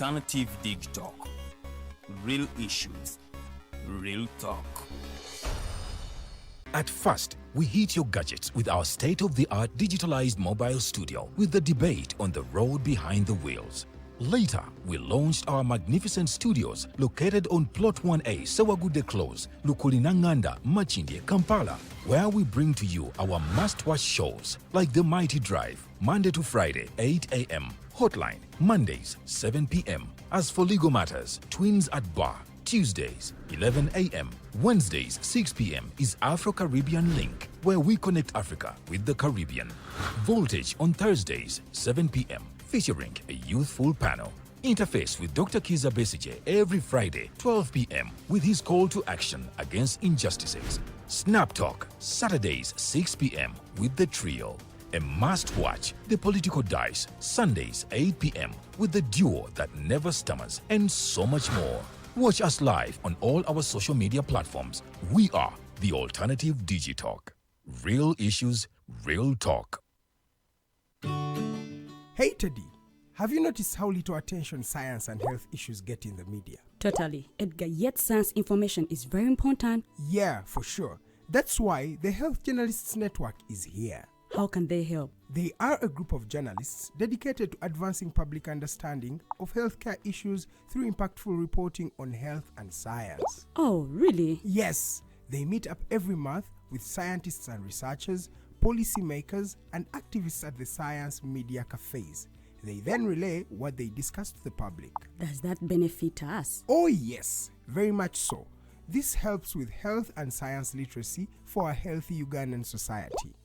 Alternative Dig Talk. Real issues, real talk. At first, we hit your gadgets with our state-of-the-art digitalized mobile studio with the debate on the road behind the wheels. Later, we launched our magnificent studios located on Plot 1A, Sewagude Close, Lukulinanganda, Machindye, Kampala, where we bring to you our must-watch shows like The Mighty Drive, Monday to Friday, 8 a.m., Hotline, Mondays, 7 p.m. As for legal matters, Twins at Bar, Tuesdays, 11 a.m., Wednesdays, 6 p.m. is Afro-Caribbean Link, where we connect Africa with the Caribbean. Voltage on Thursdays, 7 p.m., featuring a youthful panel. Interface with Dr. Kiza Besije every Friday, 12 p.m. with his call to action against injustices. Snap Talk, Saturdays, 6 p.m. with the trio. A must-watch, The Political Dice, Sundays, 8 p.m. with the duo that never stammers, and so much more. Watch us live on all our social media platforms. We are the Alternative Digitalk. Real issues, real talk. Hey Teddy, have you noticed how little attention science and health issues get in the media? Totally, Edgar, yet science information is very important. Yeah, for sure. That's why the Health Journalists Network is here. How can they help? They are a group of journalists dedicated to advancing public understanding of healthcare issues through impactful reporting on health and science. Oh, really? Yes, they meet up every month with scientists and researchers, policymakers, and activists at the science media cafes. They then relay what they discuss to the public. Does that benefit us? Oh yes, very much so. This helps with health and science literacy for a healthy Ugandan society.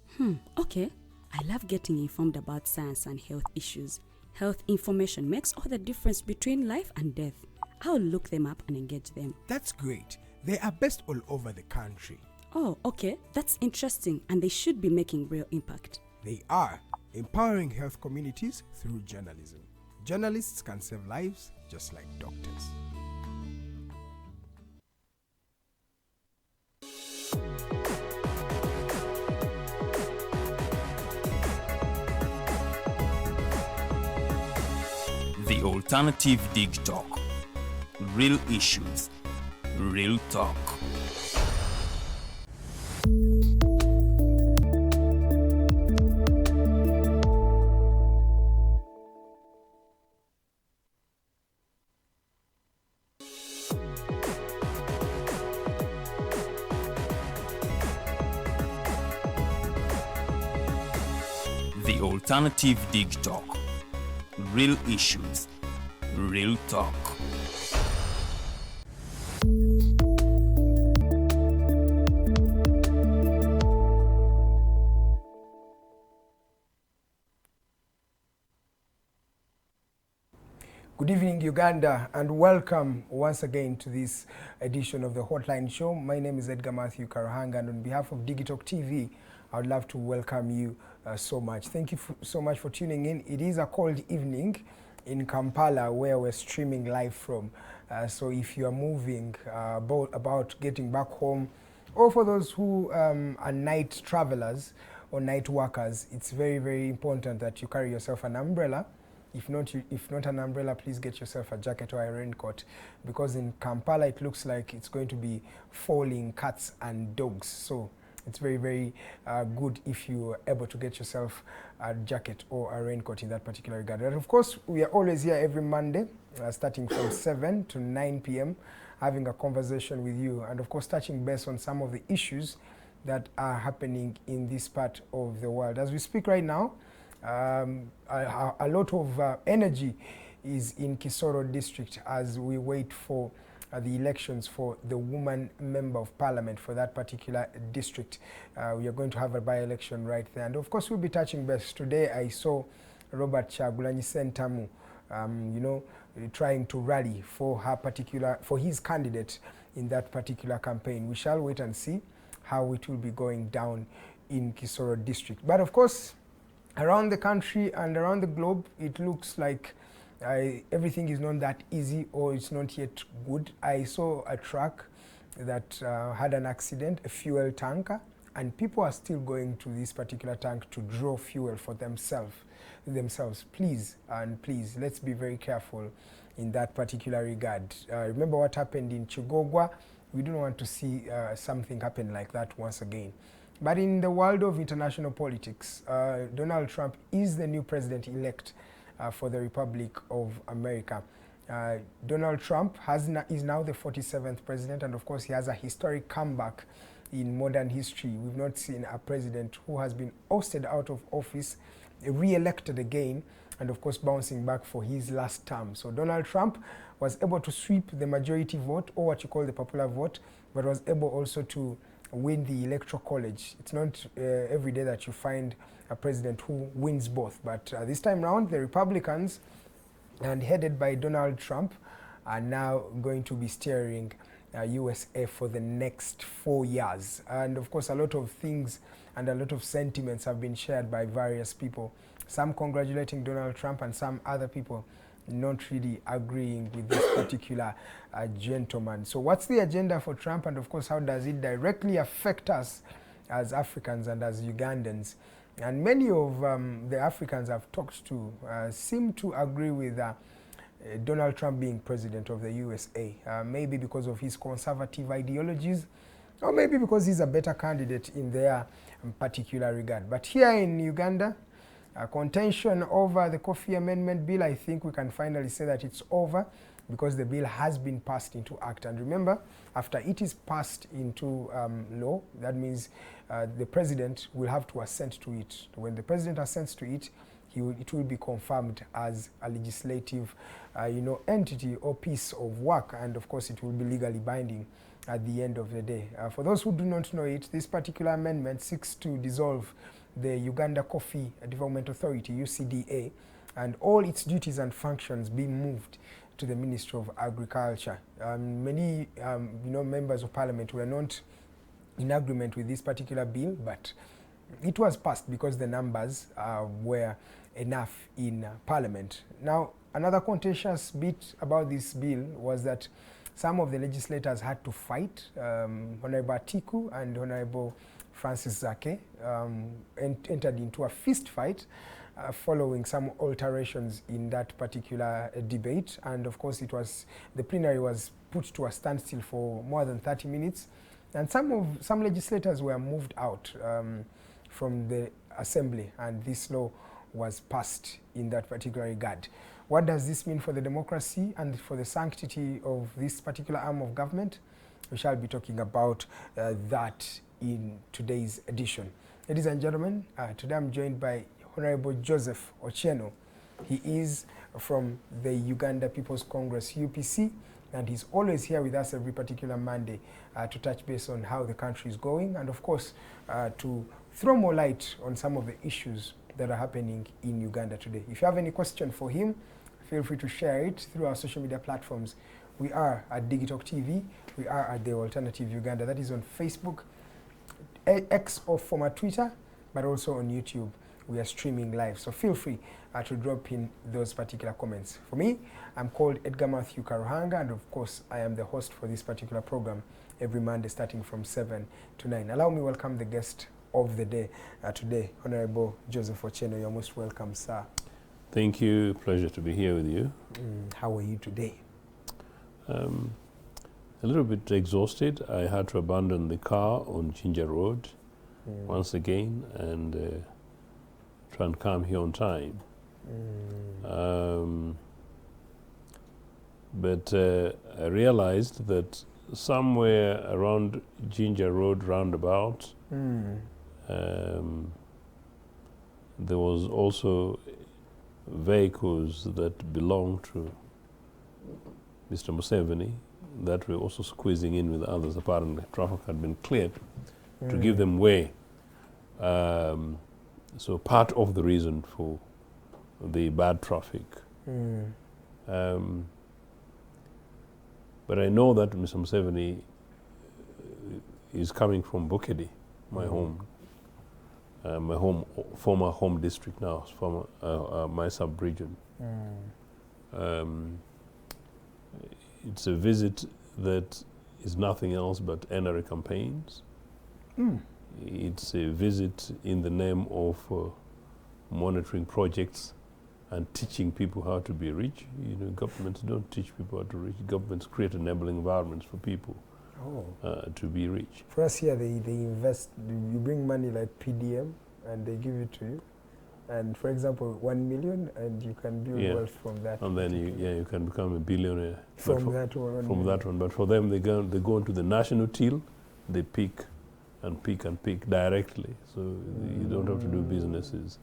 Okay. I love getting informed about science and health issues. Health information makes all the difference between life and death. I'll look them up and engage them. That's great. They are based all over the country. Oh, okay. That's interesting, and they should be making real impact. They are empowering health communities through journalism. Journalists can save lives just like doctors. The Alternative Dig Talk. Real issues, real talk. The Alternative Dig Talk. Real issues, real talk. Good evening, Uganda, and welcome once again to this edition of the Hotline Show. My name is Edgar Matthew Karahanga, and on behalf of Digitalk TV, I would love to welcome you so much. Thank you so much for tuning in. It is a cold evening in Kampala where we're streaming live from. So if you are moving about getting back home, or for those who are night travelers or night workers, it's very, very important that you carry yourself an umbrella. If not an umbrella, please get yourself a jacket or a raincoat, because in Kampala it looks like it's going to be falling cats and dogs. So it's very, very good if you're able to get yourself a jacket or a raincoat in that particular regard. And of course, we are always here every Monday, starting from 7 to 9 p.m., having a conversation with you, and of course touching base on some of the issues that are happening in this part of the world. As we speak right now, a lot of energy is in Kisoro district as we wait for the elections for the woman member of parliament for that particular district. We are going to have a by-election right there, and of course we'll be touching base. Today I saw Robert Chagulanyi Sentamu, trying to rally for his candidate in that particular campaign. We shall wait and see how it will be going down in Kisoro district. But of course, around the country and around the globe, it looks like everything is not that easy, or it's not yet good. I saw a truck that had an accident, a fuel tanker, and people are still going to this particular tank to draw fuel for themselves. Please, let's be very careful in that particular regard. Remember what happened in Chigogwa? We don't want to see something happen like that once again. But in the world of international politics, Donald Trump is the new president-elect for the Republic of America. Donald Trump is now the 47th president, and of course he has a historic comeback in modern history. We've not seen a president who has been ousted out of office, re-elected again, and of course bouncing back for his last term. So Donald Trump was able to sweep the majority vote, or what you call the popular vote, but was able also to win the electoral college. It's not every day that you find a president who wins both, but this time round the Republicans, and headed by Donald Trump, are now going to be steering USA for the next 4 years. And of course a lot of things and a lot of sentiments have been shared by various people, some congratulating Donald Trump and some other people not really agreeing with this particular gentleman. So what's the agenda for Trump, and of course how does it directly affect us as Africans and as Ugandans? And many of the Africans I've talked to seem to agree with Donald Trump being president of the USA, maybe because of his conservative ideologies, or maybe because he's a better candidate in their particular regard. But here in Uganda, contention over the Coffee Amendment Bill, I think we can finally say that it's over, because the bill has been passed into act. And remember, after it is passed into law, that means the president will have to assent to it. When the president assents to it, it will be confirmed as a legislative entity or piece of work, and of course it will be legally binding at the end of the day. For those who do not know it, this particular amendment seeks to dissolve the Uganda Coffee Development Authority, UCDA, and all its duties and functions being moved to the Ministry of Agriculture. Many members of Parliament were not in agreement with this particular bill, but it was passed because the numbers were enough in Parliament. Now, another contentious bit about this bill was that some of the legislators had to fight. Honorable Atiku and Honorable Francis Zake entered into a fist fight following some alterations in that particular debate, and of course the plenary was put to a standstill for more than 30 minutes, and some legislators were moved out from the assembly, and this law was passed in that particular regard. What does this mean for the democracy and for the sanctity of this particular arm of government? We shall be talking about that in today's edition. Ladies and gentlemen, today I'm joined by Honorable Joseph Ochieno. He is from the Uganda People's Congress, UPC, and he's always here with us every particular Monday to touch base on how the country is going, and of course to throw more light on some of the issues that are happening in Uganda today. If you have any question for him, feel free to share it through our social media platforms. We are at Digitalk TV, we are at The Alternative Uganda, that is on Facebook, X or former Twitter, but also on YouTube. We are streaming live, so feel free to drop in those particular comments. For me, I'm called Edgar Matthew Karuhanga, and of course I am the host for this particular program every Monday starting from 7 to 9. Allow me welcome the guest of the day today, Honorable Joseph Ochieno. You're most welcome, sir. Thank you. Pleasure to be here with you. How are you today? A little bit exhausted. I had to abandon the car on Ginger Road once again and try and come here on time. But I realized that somewhere around Ginger Road roundabout, there was also vehicles that belonged to Mr. Museveni that were also squeezing in with others. Apparently traffic had been cleared to give them way. So part of the reason for the bad traffic. But I know that Mr. Museveni is coming from Bukedi, my home, former home district now, my sub-region. It's a visit that is nothing else but NRA campaigns. It's a visit in the name of monitoring projects and teaching people how to be rich. You know, governments don't teach people how to be rich. Governments create enabling environments for people to be rich. For us here, they invest, you bring money like PDM and they give it to you. And for example, 1 million, and you can build wealth from that. And then you can become a billionaire from that one. From that one, but for them, they go into the national till, they pick and pick and pick directly. So you don't have to do businesses.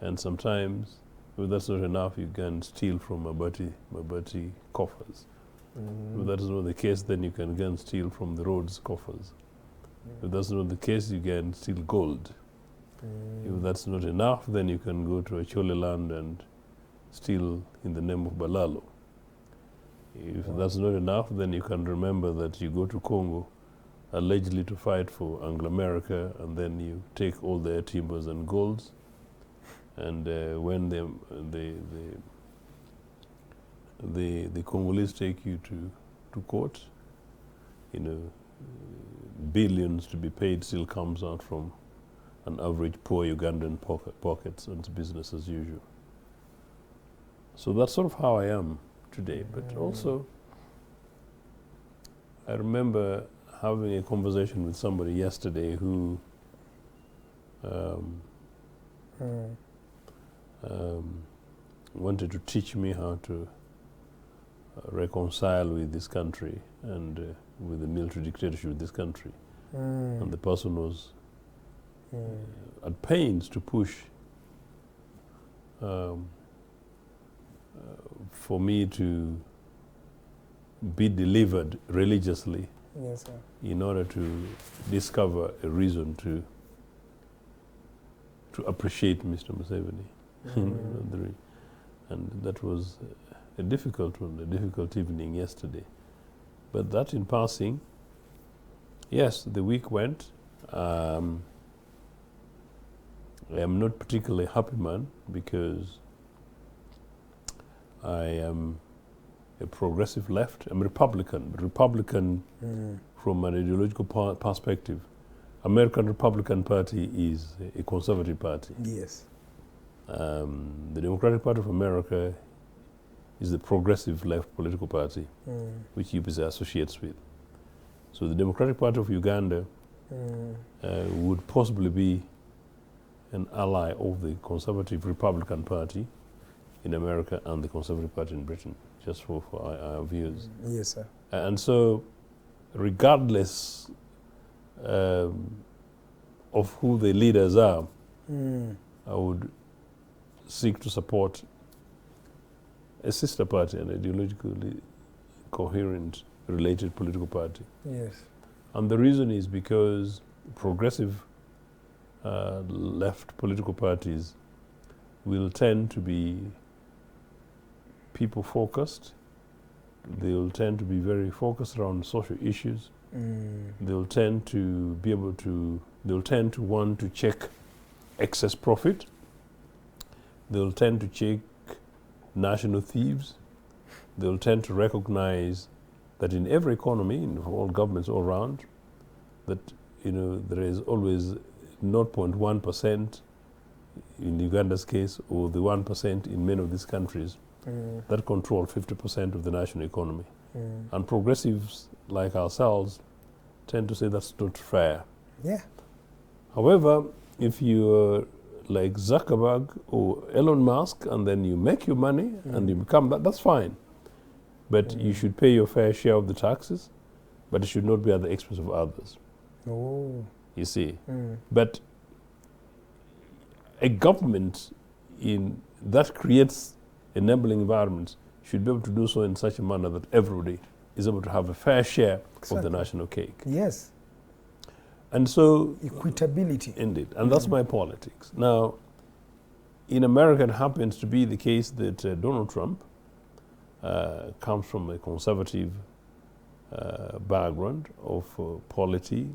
And sometimes, if that's not enough, you can steal from Mabati coffers. If that is not the case, then you can go and steal from the roads coffers. If that's not the case, you can steal gold. If that's not enough, then you can go to Achole land and steal in the name of Balalo. If that's not enough, then you can remember that you go to Congo allegedly to fight for Anglo-America, and then you take all their timbers and golds, and when the Congolese take you to court, you know, billions to be paid still comes out from an average poor Ugandan pockets, and it's business as usual. So that's sort of how I am today. But also, I remember having a conversation with somebody yesterday who wanted to teach me how to reconcile with this country and with the military dictatorship of this country. And the person was at pains to push for me to be delivered religiously in order to discover a reason to appreciate Mr. Museveni. And that was a difficult one, a difficult evening yesterday. But that in passing, yes, the week went. I am not particularly happy man because I am a progressive left. I'm Republican, but Republican from an ideological perspective. American Republican Party is a conservative party. Yes. The Democratic Party of America is the progressive left political party, which UPC associates with. So the Democratic Party of Uganda would possibly be an ally of the Conservative Republican Party in America and the Conservative Party in Britain, just for our views. Yes, sir. And so, regardless of who the leaders are, I would seek to support a sister party, an ideologically coherent, related political party. Yes. And the reason is because progressive left political parties will tend to be people-focused. They will tend to be very focused around social issues. They'll tend to be able to, they'll tend to want to check excess profit. They'll tend to check national thieves. They'll tend to recognize that in every economy, in all governments all around, that, you know, there is always 0.1% in Uganda's case, or the 1% in many of these countries that control 50% of the national economy. And progressives like ourselves tend to say that's not fair. Yeah. However, if you're like Zuckerberg or Elon Musk and then you make your money and you become that, that's fine. But you should pay your fair share of the taxes, but it should not be at the expense of others. Oh. You see. But a government that creates enabling environments should be able to do so in such a manner that everybody is able to have a fair share of the national cake. Yes. And so... Equitability. Indeed. And that's my politics. Now, in America, it happens to be the case that Donald Trump comes from a conservative background of polity.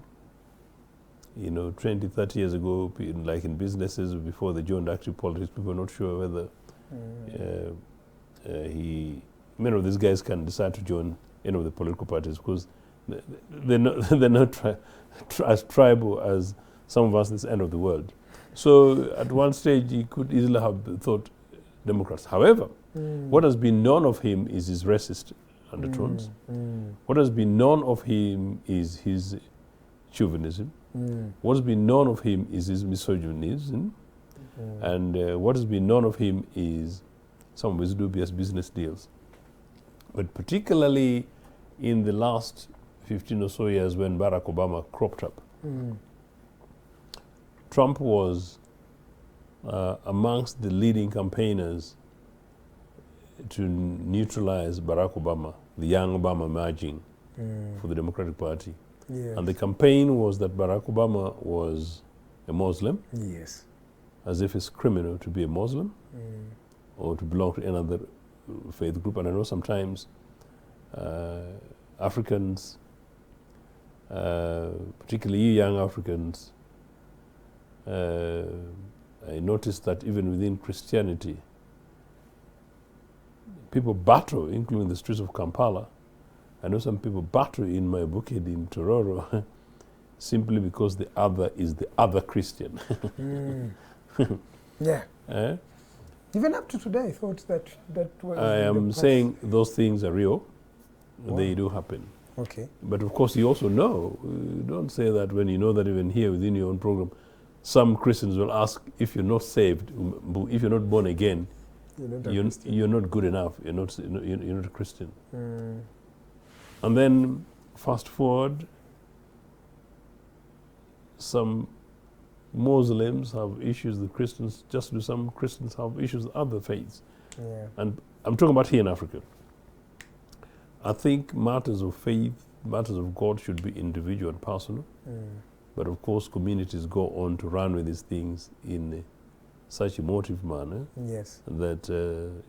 You know, 20, 30 years ago, like in businesses, before they joined active politics, people were not sure whether many of these guys can decide to join any of the political parties because they're not as tribal as some of us at this end of the world. So at one stage, he could easily have thought, Democrats. However, what has been known of him is his racist undertones. What has been known of him is his chauvinism. What has been known of him is his misogynism. And what has been known of him is some of his dubious business deals. But particularly in the last 15 or so years when Barack Obama cropped up, Trump was amongst the leading campaigners to neutralize Barack Obama, the young Obama emerging for the Democratic Party. Yes. And the campaign was that Barack Obama was a Muslim, Yes. as if it's criminal to be a Muslim or to belong to another faith group. And I know sometimes Africans, particularly young Africans, I noticed that even within Christianity, people battle, including the streets of Kampala. I know some people battle in my bookhead in Tororo simply because the other is the other Christian. Yeah. Eh? Even up to today, I thought that was I am saying those things are real. Wow. They do happen. Okay. But of course, you also know, don't say that when you know that even here within your own program, some Christians will ask, if you're not saved, if you're not born again, you're not good enough, you're not a Christian. And then, fast forward, some Muslims have issues with Christians, just as some Christians have issues with other faiths. Yeah. And I'm talking about here in Africa. I think matters of faith, matters of God should be individual and personal. But of course, communities go on to run with these things in such emotive manner that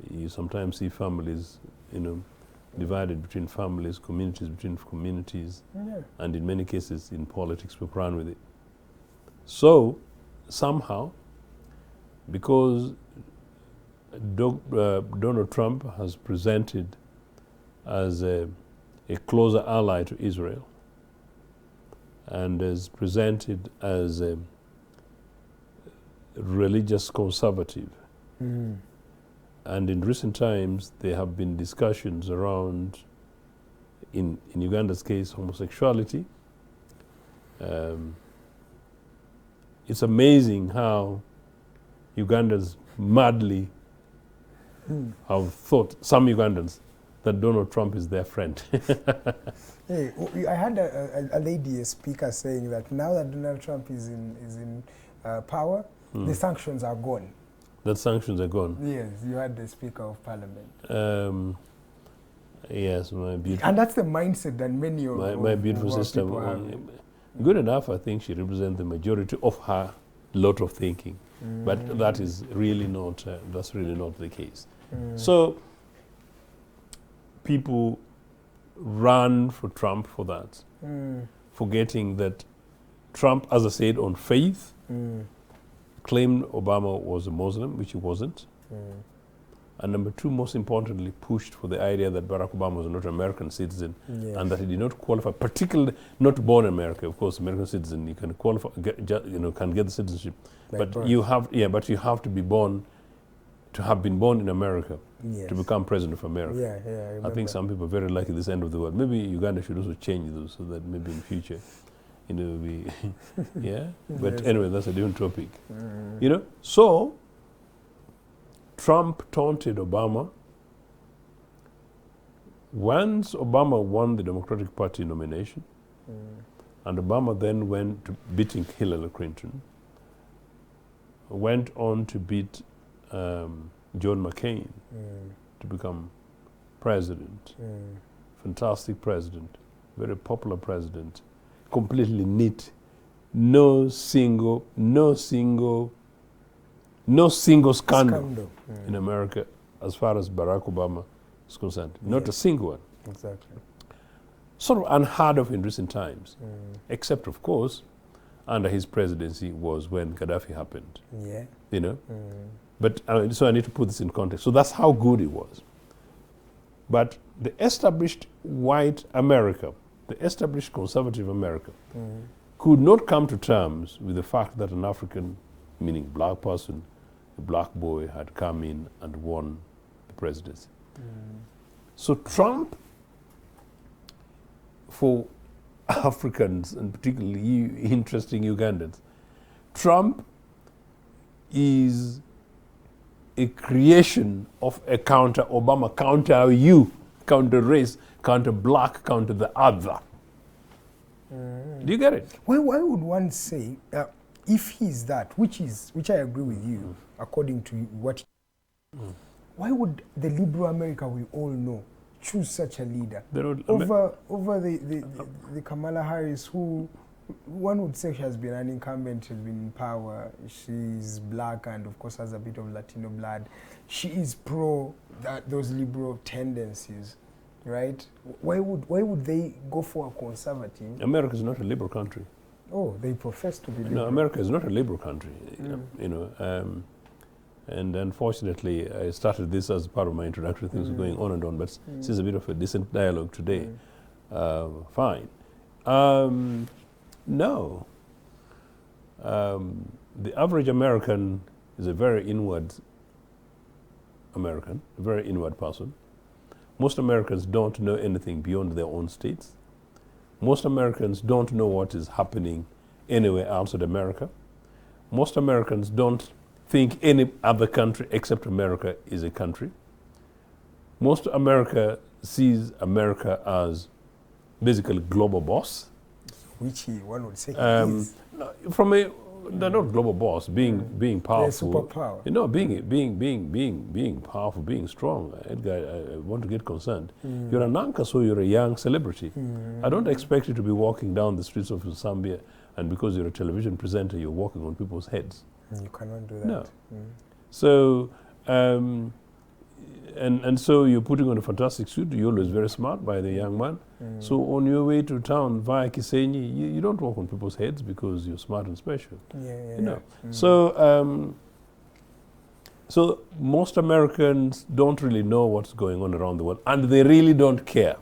you sometimes see families, divided between families, communities between communities, and in many cases in politics we run with it. So somehow, because Donald Trump has presented as a closer ally to Israel and is presented as a religious conservative. And in recent times, there have been discussions around, in Uganda's case, homosexuality. It's amazing how Ugandans madly have thought, some Ugandans, that Donald Trump is their friend. Hey, I had a lady, a speaker, saying that now that Donald Trump is in power, the sanctions are gone. That sanctions are gone? Yes, you had the Speaker of Parliament. Yes, my beautiful... And that's the mindset that many of my beautiful sister. Good enough, I think she represents the majority of her lot of thinking. But that is really not, that's really not the case. So, people run for Trump for that, forgetting that Trump, as I said, on faith, claimed Obama was a Muslim, which he wasn't. And number two, most importantly, pushed for the idea that Barack Obama was not an American citizen and that he did not qualify, particularly not born in America. Of course, American citizen, you can qualify, can get the citizenship, but you have to be born, to have been born in America to become president of America. I think some people are very lucky this end of the world. Maybe Uganda should also change those so that maybe in the future, we, But anyway, that's a different topic. So Trump taunted Obama. Once Obama won the Democratic Party nomination, and Obama then went to beating Hillary Clinton, went on to beat John McCain to become president. Fantastic president, very popular president, completely neat, no single scandal in America as far as Barack Obama is concerned. Not a single one. Exactly. Sort of unheard of in recent times, except of course under his presidency was when Gaddafi happened. But so I need to put this in context. So that's how good he was. But the established white America, the established conservative America, could not come to terms with the fact that an African, meaning black person, a black boy had come in and won the presidency. So Trump, for Africans and particularly you interesting Ugandans, Trump is a creation of a counter Obama, counter you, counter race, counter black, counter the other. Do you get it? Why would one say, if he's that, which I agree with you, according to what, why would the liberal America we all know choose such a leader over the Kamala Harris, who one would say she has been an incumbent, she's been in power, she's black and of course has a bit of Latino blood. She is pro those liberal tendencies, right? Why would they go for a conservative? America is not a liberal country. Oh, they profess to be liberal. No, America is not a liberal country. And unfortunately, I started this as part of my introductory things going on and on, but this is a bit of a decent dialogue today. Fine. No. The average American is a very inward American, a very inward person. Most Americans don't know anything beyond their own states. Most Americans don't know what is happening anywhere outside America. Most Americans don't think any other country except America is a country. Most America sees America as basically global boss. Which one would say he is. No, they're not global boss, being powerful. They're superpower. You know, being powerful, being strong. Edgar, I want to get concerned. You're an anchor, so you're a young celebrity. I don't expect you to be walking down the streets of Zambia, and because you're a television presenter, you're walking on people's heads. You cannot do that. No. So, and so you're putting on a fantastic suit. You're always very smart by the young man. So on your way to town via Kisenyi, you don't walk on people's heads because you're smart and special. You know. So, so most Americans don't really know what's going on around the world, and they really don't care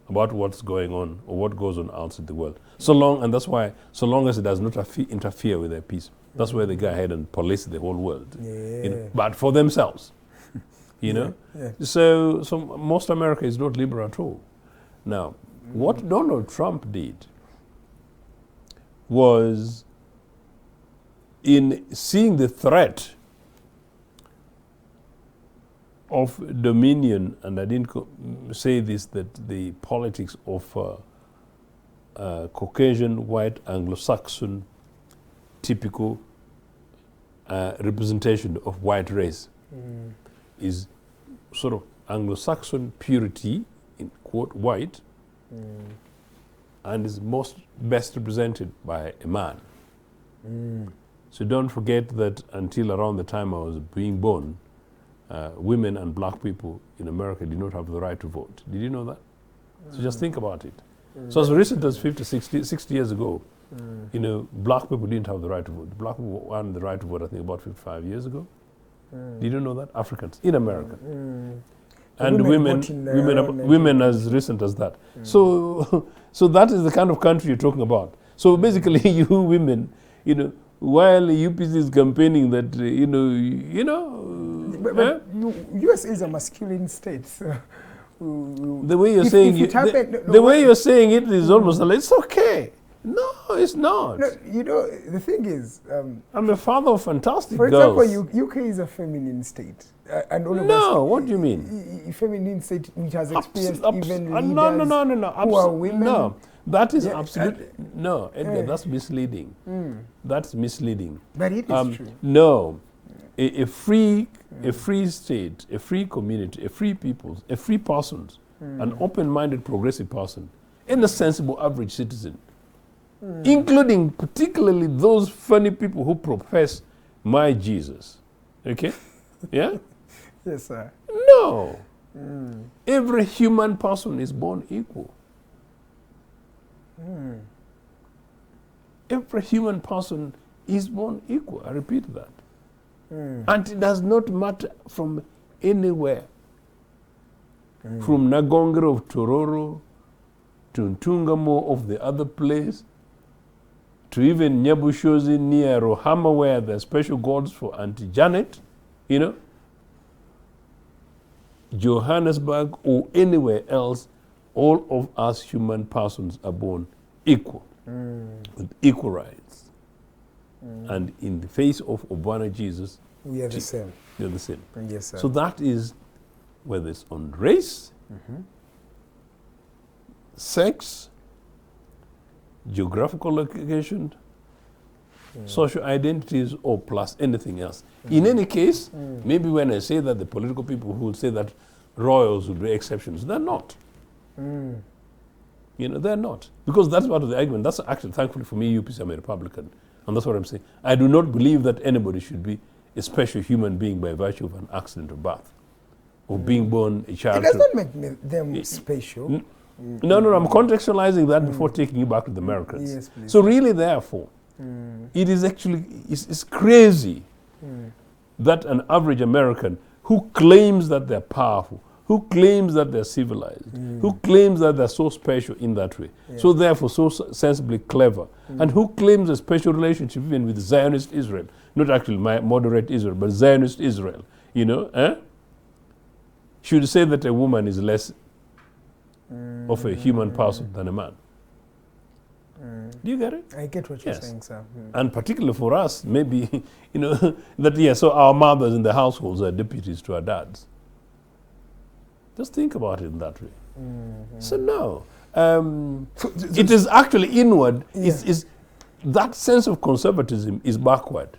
about what's going on or what goes on outside the world. So long as it does not interfere with their peace. That's why they go ahead and police the whole world, but for themselves, you know. So most America is not liberal at all. Now, what Donald Trump did was, in seeing the threat of dominion, and I didn't say this, that the politics of Caucasian, white, Anglo-Saxon, typical representation of white race is sort of Anglo-Saxon purity, in quote, white, and is best represented by a man. So don't forget that until around the time I was being born, women and black people in America did not have the right to vote. Did you know that? So just think about it. So as recent as 50, 60 years ago, you know, black people didn't have the right to vote. Black people won the right to vote, I think, about 55 years ago. Did you know that? Africans in America. And women as recent as that. So that is the kind of country you're talking about. So basically, you women, you know, while UPC is campaigning that, But USA is a masculine state. So the way you're saying it, the way you're saying it is almost like, it's okay. No, it's not. No, you know, the thing is... I'm a father of fantastic for girls. For example, UK is a feminine state. And all of no, what do you mean? A feminine state which has experienced even leaders no. who are women. No, that is absolutely... No, Edgar, that's misleading. That's misleading. But it is true. No, a free state, a free community, a free people, a free person, an open-minded, progressive person, and a sensible average citizen, including particularly those funny people who profess my Jesus. Okay? Yeah? Yes, sir. No. Every human person is born equal. Every human person is born equal. I repeat that. And it does not matter from anywhere. From Nagongre of Tororo to Ntungamo of the other place to even Nyabushozi near Rohama, where there are special gods for Auntie Janet, you know, Johannesburg or anywhere else, all of us human persons are born equal, with equal rights. And in the face of Obwana Jesus, We are the same. you're the same. Yes, sir. So that is whether it's on race, sex, geographical location, social identities, or plus anything else. In any case, maybe when I say that, the political people who will say that royals will be exceptions, they're not. You know, they're not. Because that's part of the argument. That's actually, thankfully for me, UPC, I'm a Republican. And that's what I'm saying. I do not believe that anybody should be a special human being by virtue of an accident of birth, or being born a child. It does not make them special. No, I'm contextualizing that before taking you back to the Americans. Yes, please. So really, therefore, it is actually, it's crazy that an average American who claims that they're powerful, who claims that they're civilized, who claims that they're so special in that way, so therefore so sensibly clever, and who claims a special relationship even with Zionist Israel, not actually my moderate Israel, but Zionist Israel, you know, should say that a woman is less of a human person than a man. Do you get it? I get what you're saying, sir. And particularly for us, maybe, you know, that, so our mothers in the households are deputies to our dads. Just think about it in that way. So no. It is actually inward. Is that sense of conservatism is backward.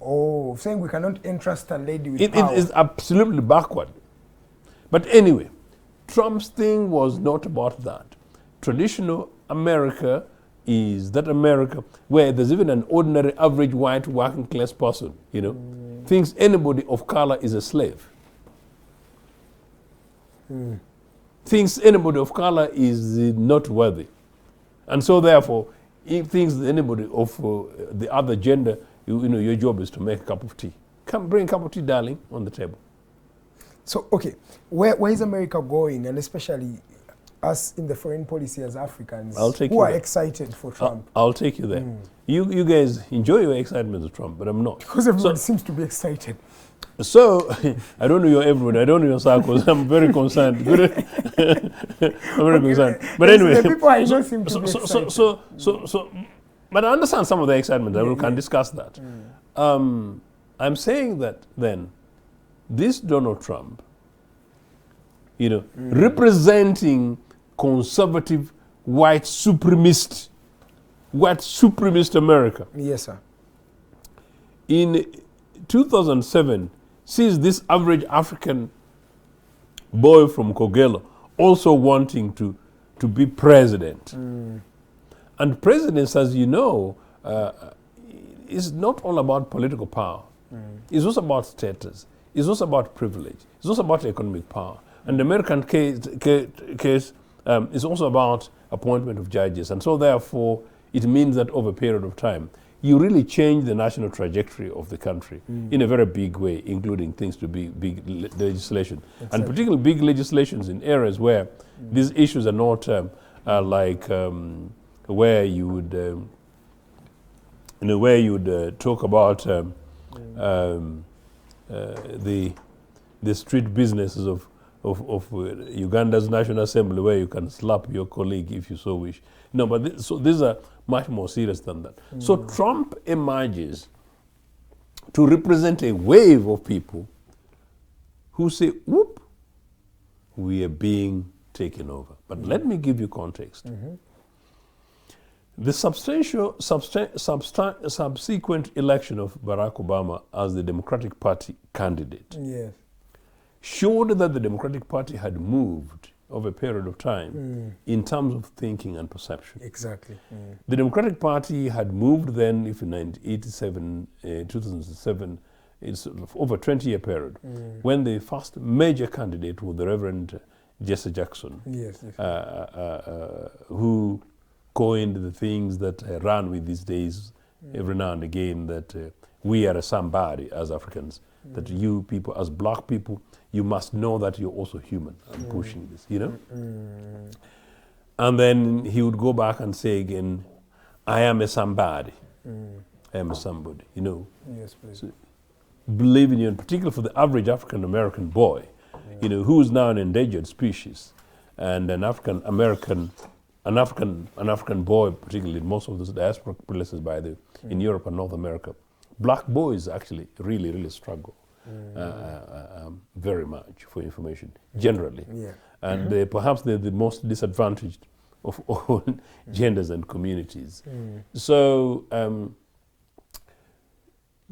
Oh, saying we cannot entrust a lady with power. It is absolutely backward. But anyway, Trump's thing was not about that. Traditional America is that America where there's even an ordinary average white working class person, you know, thinks anybody of color is a slave. Thinks anybody of color is not worthy. And so therefore, he thinks that anybody of the other gender, you know, your job is to make a cup of tea. Come bring a cup of tea, darling, on the table. So, okay, where is America going, and especially us in the foreign policy as Africans who are excited for Trump? I'll take you there. You guys enjoy your excitement of Trump, but I'm not. Because everyone seems to be excited. So, I don't know your everyone, I don't know your circles, I'm very concerned. I'm very concerned. But anyway. The people I know seem to be excited. But I understand some of the excitement, we can discuss that. I'm saying that then, this Donald Trump, you know, representing conservative white supremacist America. Yes, sir. In 2007, sees this average African boy from Kogelo also wanting to be president. And presidents, as you know, is not all about political power. It's also about status. It's also about privilege. It's also about economic power. And the American case is also about appointment of judges. And so therefore, it means that over a period of time, you really change the national trajectory of the country in a very big way, including things to be big legislation. Exactly. And particularly big legislations in areas where these issues are not like where you would, where you would talk about the street businesses of Uganda's National Assembly, where you can slap your colleague if you so wish. No, but so these are much more serious than that. So Trump emerges to represent a wave of people who say, whoop, we are being taken over. But let me give you context. The subsequent election of Barack Obama as the Democratic Party candidate showed that the Democratic Party had moved over a period of time in terms of thinking and perception. Exactly. The Democratic Party had moved then, if in 1987, 2007, it's over a 20-year period, when the first major candidate was the Reverend Jesse Jackson, who coined the things that I run with these days every now and again, that we are somebody as Africans, that you people, as black people, you must know that you're also human. I'm pushing this, you know? And then he would go back and say again, I am a somebody. I am a somebody, you know. Yes, please. So, believing in, particularly for the average African American boy, you know, who is now an endangered species, and an African boy, particularly in most of those diaspora places, in Europe and North America, black boys actually really struggle very much for information generally, and perhaps they're the most disadvantaged of all genders and communities. So.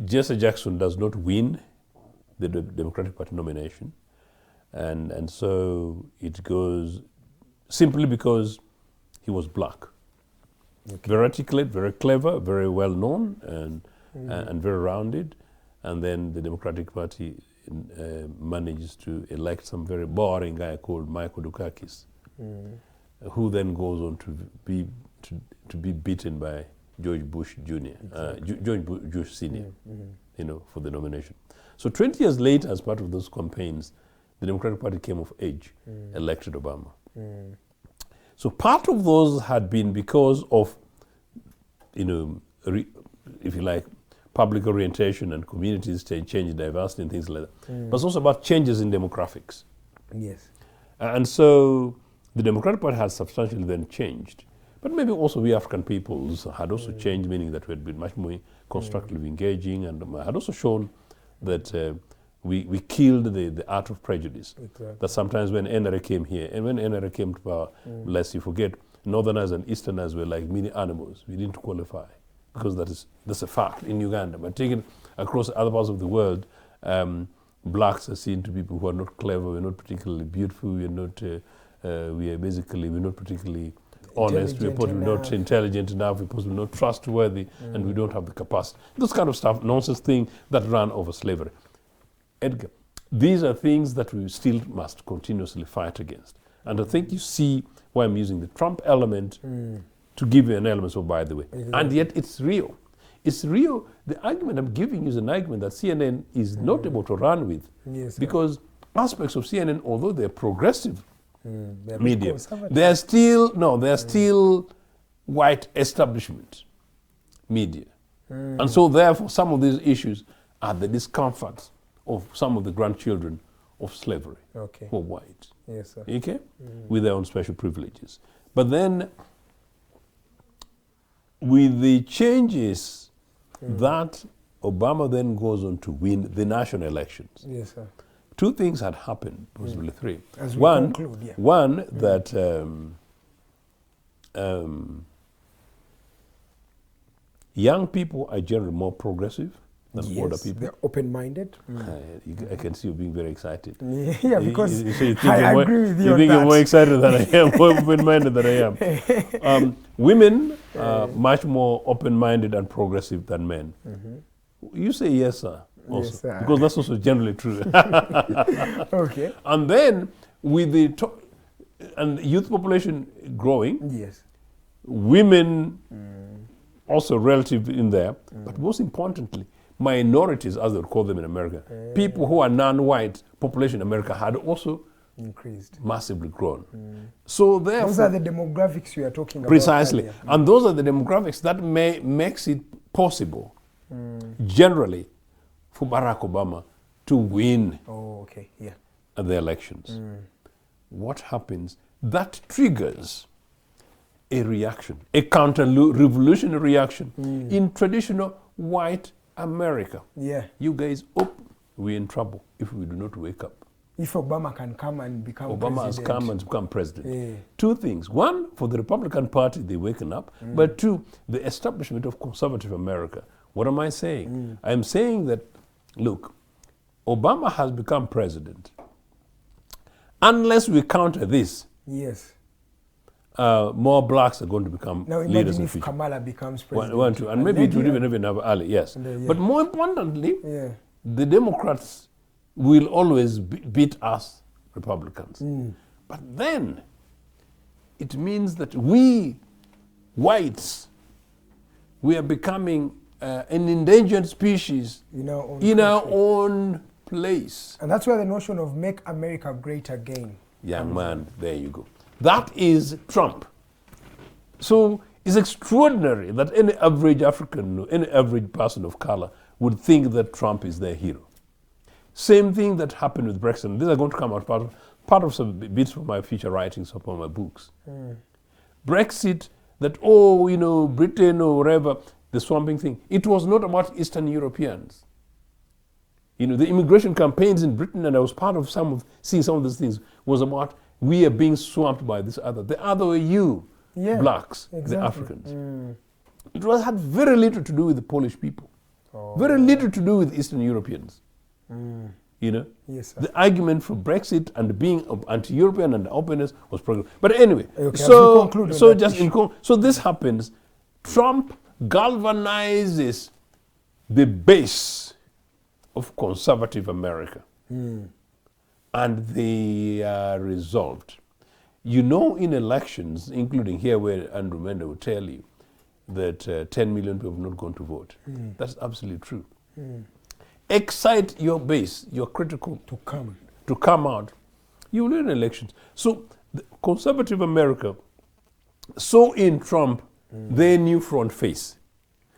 Jesse Jackson does not win the Democratic Party nomination, and so it goes simply because he was black. Very articulate, very clever, very well known, and very rounded. And then the Democratic Party managed to elect some very boring guy called Michael Dukakis, who then goes on to be beaten by George Bush Jr., George Bush Sr., you know, for the nomination. So 20 years later, as part of those campaigns, the Democratic Party came of age, elected Obama. So part of those had been because of, you know, if you like, public orientation and communities change, diversity and things like that. But it's also about changes in demographics. Yes. And so the Democratic Party has substantially then changed. But maybe also we African peoples had also changed, meaning that we had been much more constructively engaging, and had also shown that we killed the art of prejudice. Exactly. That sometimes when NRA came here, and when NRA came to power, lest you forget, Northerners and Easterners were like mini animals. We didn't qualify, because that's a fact in Uganda. But taken across other parts of the world, blacks are seen to be people who are not clever, we're not particularly beautiful, we're not particularly honest, we're possibly not intelligent enough, we're possibly not trustworthy, and we don't have the capacity. Those kind of stuff, nonsense thing that ran over slavery. Edgar, these are things that we still must continuously fight against. And I think you see why I'm using the Trump element to give you an element of, by the way. And yet it's real. It's real. The argument I'm giving you is an argument that CNN is not able to run with. Yes, because aspects of CNN, although they're progressive, media, they're still white establishment media. And so therefore some of these issues are the discomforts of some of the grandchildren of slavery who are white. Yes, sir. Okay? With their own special privileges. But then with the changes that Obama then goes on to win the national elections. Yes, sir. Two things had happened, possibly three. As we conclude, one that young people are generally more progressive than older people. They're open-minded. I can see you being very excited. Yeah, because I agree with you. You think you're more excited than I am, more open-minded than I am. Women are much more open-minded and progressive than men. You say yes, sir. Also, yes, sir. Because that's also generally true. Okay. And then with the and youth population growing, yes, women also relative in there, but most importantly, minorities, as they would call them in America, people who are non-white population in America had also increased, massively grown. So therefore, those are the demographics you are talking about. Precisely, and those are the demographics that makes it possible, generally, for Barack Obama to win the elections. What happens? That triggers a reaction, a counter-revolutionary reaction in traditional white America. Yeah. You guys, we're in trouble if we do not wake up. If Obama can come and become president. Obama has come and become president. Two things. One, for the Republican Party, they're waking up. But two, the establishment of conservative America. What am I saying? I'm saying that, look, Obama has become president. Unless we counter this, yes, more blacks are going to become leaders in the future. If Kamala becomes president. And maybe it will even have Ali, yes. But more importantly, the Democrats will always beat us Republicans. But then it means that we whites, we are becoming an endangered species in our own place. And that's where the notion of make America great again. Young man, there you go. That is Trump. So It's extraordinary that any average African, any average person of color would think that Trump is their hero. Same thing that happened with Brexit. These are going to come out part of some bits from my future writings upon my books. Brexit, that, oh, you know, Britain or whatever, the swamping thing. It was not about Eastern Europeans. You know, the immigration campaigns in Britain, and I was part of seeing some of these things, was about we are being swamped by this other. The other were you, blacks, exactly. The Africans. It had very little to do with the Polish people. Very little to do with Eastern Europeans. You know, yes, sir. The argument for Brexit and being anti-European and openness was progress. But anyway, Okay, so this happens. Trump galvanizes the base of conservative America, and they are resolved. You know, in elections, including here where Andrew Mende will tell you that 10 million people have not gone to vote. That's absolutely true. Excite your base, your critical to come out. You will win elections. So the conservative America saw in Trump their new front face.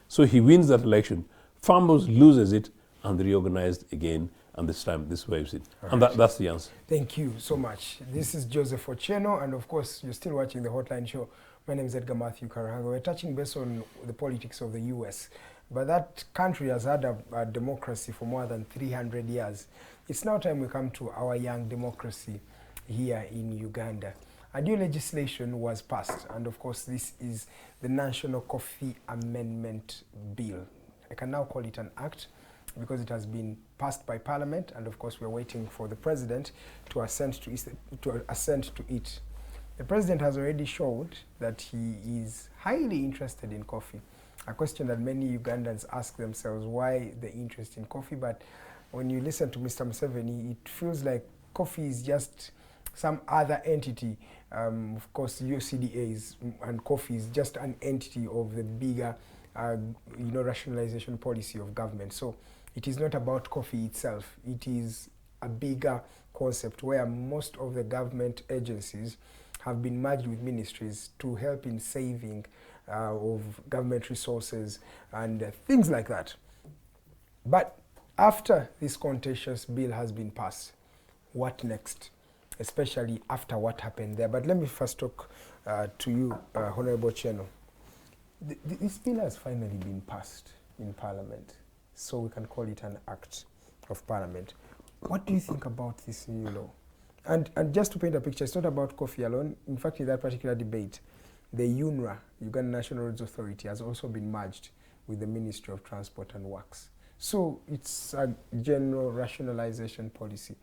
So he wins that election, fumbles, loses it, and they reorganized again, and this time this waves it. Right. And that's the answer. Thank you so much. This is Joseph Ochieno, and of course you're still watching the Hotline Show. My name is Edgar Matthew Karahanga. We're touching base on the politics of the US. But that country has had a democracy for more than 300 years. It's now time we come to our young democracy here in Uganda. A new legislation was passed, and of course this is the National Coffee Amendment Bill. I can now call it an act because it has been passed by Parliament, and of course we're waiting for the President to assent to it. The President has already showed that he is highly interested in coffee. A question that many Ugandans ask themselves, why the interest in coffee? But when you listen to Mr. Museveni, it feels like coffee is just some other entity. Of course, UCDAs, and coffee is just an entity of the bigger, rationalization policy of government. So it is not about coffee itself. It is a bigger concept where most of the government agencies have been merged with ministries to help in saving of government resources and things like that. But after this contentious bill has been passed, what next? Especially after what happened there. But let me first talk to you, Honorable Ochieno. This bill has finally been passed in Parliament, so we can call it an act of Parliament. What do you think about this new law? And just to paint a picture, it's not about coffee alone. In fact, in that particular debate, the UNRA, Uganda National Roads Authority, has also been merged with the Ministry of Transport and Works. So it's a general rationalization policy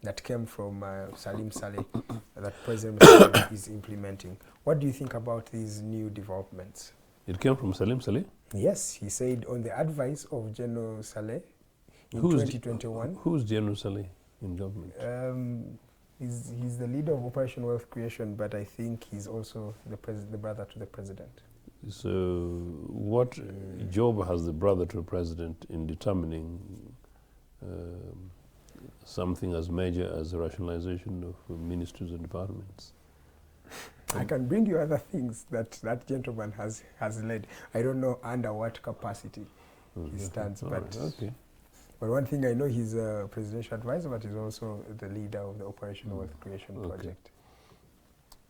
that came from Salim Saleh that President Museveni is implementing. What do you think about these new developments? It came from Salim Saleh? Yes, he said on the advice of General Saleh in 2021. Who's General Saleh in government? He's the leader of Operation Wealth Creation, but I think he's also the brother to the president. So what job has the brother to the president in determining something as major as rationalization of ministries and departments? I can bring you other things that gentleman has led. I don't know under what capacity he stands, but but one thing I know, he's a presidential advisor, but he's also the leader of the Operation Wealth Creation project.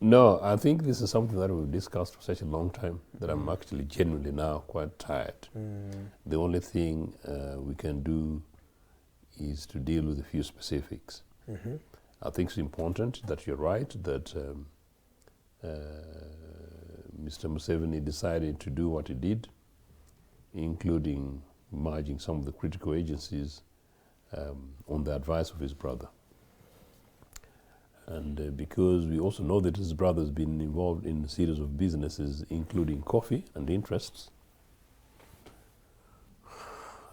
No, I think this is something that we've discussed for such a long time that I'm actually genuinely now quite tired. The only thing we can do is to deal with a few specifics. I think it's important that you're right that Mr. Museveni decided to do what he did, including merging some of the critical agencies on the advice of his brother. And because we also know that his brother has been involved in a series of businesses, including coffee and interests,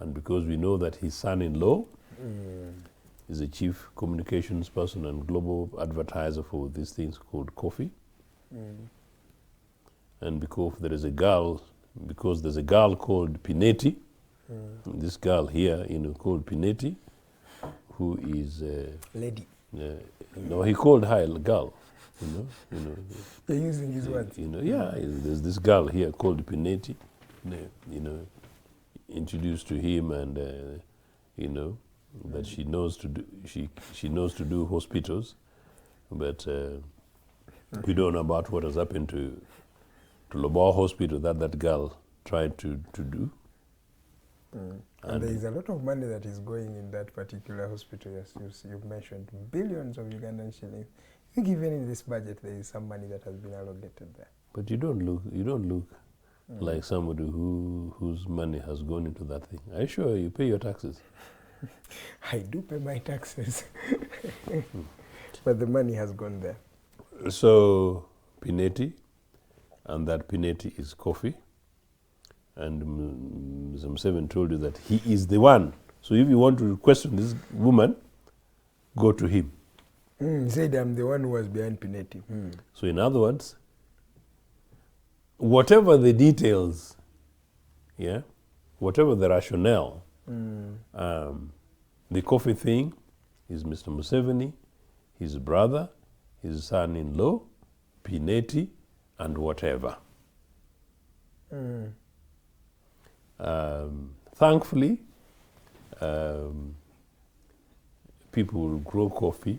and because we know that his son-in-law is a chief communications person and global advertiser for these things called coffee, and because there's a girl called Pineti, this girl here, called Pineti, who is lady. No, he called her a girl. You're using his words. There's this girl here called Pineti, introduced to him, and that she knows to do she knows to do hospitals, but we don't know about what has happened to Loboa Hospital that girl tried to do. And there is a lot of money that is going in that particular hospital, as you've mentioned, billions of Ugandan shillings. I think even in this budget there is some money that has been allocated there. But you don't look like somebody whose money has gone into that thing. Are you sure you pay your taxes? I do pay my taxes, but the money has gone there. So Pineti, and that Pineti is Kofi, and Mr. Museveni told you that he is the one. So if you want to question this woman, go to him. He said, I'm the one who was behind Pineti. So in other words, whatever the details, whatever the rationale, the Kofi thing is Mr. Museveni, his brother, his son-in-law, Pineti, and whatever. Thankfully, people will grow coffee,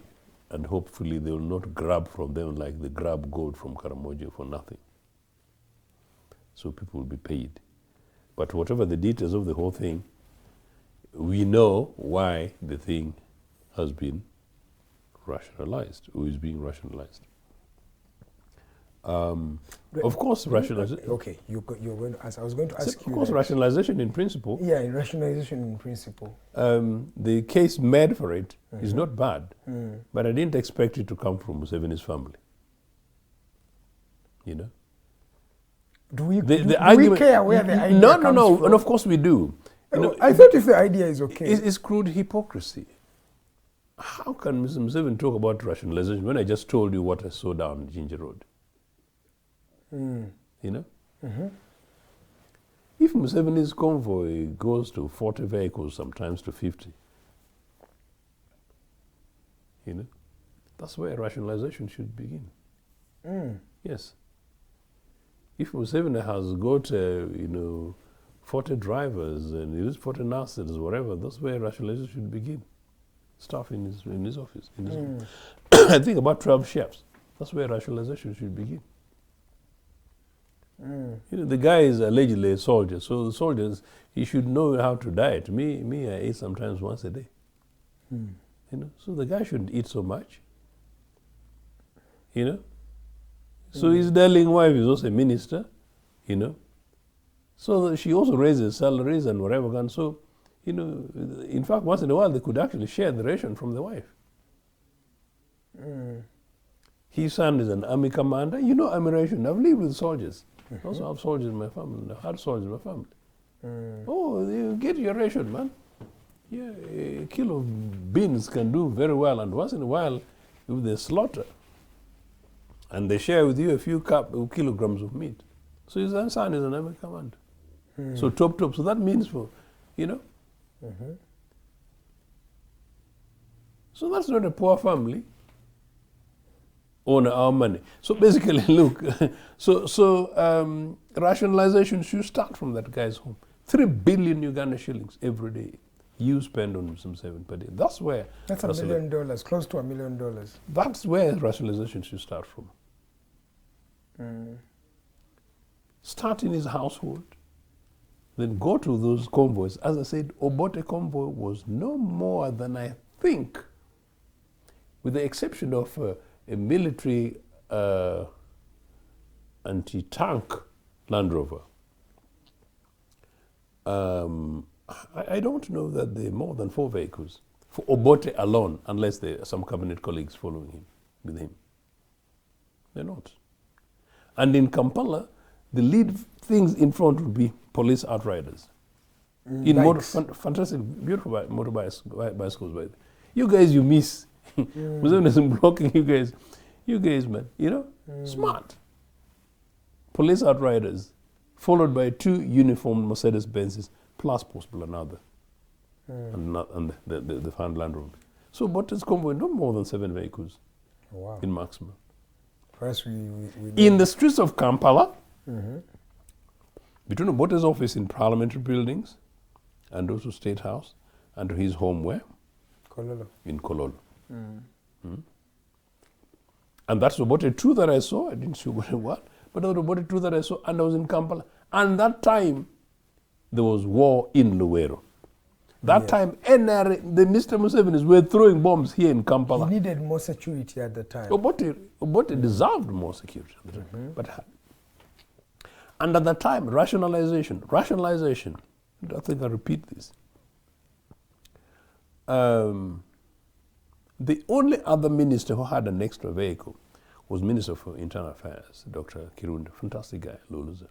and hopefully they will not grab from them like they grab gold from Karamoja for nothing. So people will be paid. But whatever the details of the whole thing, we know why the thing has been rationalized, or is being rationalized. Of course, rationalization. Okay, you're going to ask. I was going to ask you. Of course, rationalization in principle. Yeah, in rationalization in principle. The case made for it is not bad, but I didn't expect it to come from Museveni's family. Do we argument, care where the idea No, comes from? And of course we do. I thought if the idea is okay. It's crude hypocrisy. How can Mr. Museveni talk about rationalization when I just told you what I saw down Ginger Road? If Museveni's convoy goes to 40 vehicles, sometimes to 50, that's where rationalization should begin. Yes. If Museveni has got, 40 drivers and he 40 nurses, whatever, that's where rationalization should begin. Staff in his office. I think about 12 chefs. That's where rationalization should begin. The guy is allegedly a soldier, so the soldiers, he should know how to diet. Me, I eat sometimes once a day. So the guy shouldn't eat so much. So his darling wife is also a minister, So she also raises salaries and whatever. And so, in fact, once in a while they could actually share the ration from the wife. His son is an army commander. Army ration. I've lived with soldiers. I also have soldiers in my family. I've had soldiers in my family. Oh, you get your ration, man. Yeah, a kilo of beans can do very well. And once in a while, if they slaughter, and they share with you a few kilograms of meat. So his son is an army commander. So top. So that means So that's not a poor family on our money. So basically, look, rationalization should start from that guy's home. 3 billion Uganda shillings every day you spend on some 7 per day. That's where... That's $1 million, close to $1 million. That's where rationalization should start from. Start in his household, then go to those convoys. As I said, Obote convoy was no more than, I think, with the exception of a military anti-tank Land Rover. I don't know that there are more than 4 vehicles for Obote alone, unless there are some cabinet colleagues following him, with him. They're not. And in Kampala, the lead things in front would be police outriders. Fantastic, beautiful motorbikes, bicycles. By you guys, you miss. Museveni isn't blocking you guys. You guys, man, smart. Police outriders, followed by 2 uniformed Mercedes Benzes, plus possible another, and the Land Rover. So Bote's convoy, no more than 7 vehicles in maximum. First, we in the streets of Kampala, between Obote's office in parliamentary buildings and also State House, and to his home where? Kololo. In Kololo. And that's Obote 2 that I saw. I didn't see Obote 1, but that was Obote 2 that I saw, and I was in Kampala. And that time, there was war in Luwero. That time, NRA, the Mr. Musevenis were throwing bombs here in Kampala. He needed more security at the time. Obote deserved more security at the time. And at that time, rationalization. I think I repeat this. The only other minister who had an extra vehicle was Minister for Internal Affairs, Dr. Kirunda, fantastic guy, Luluza.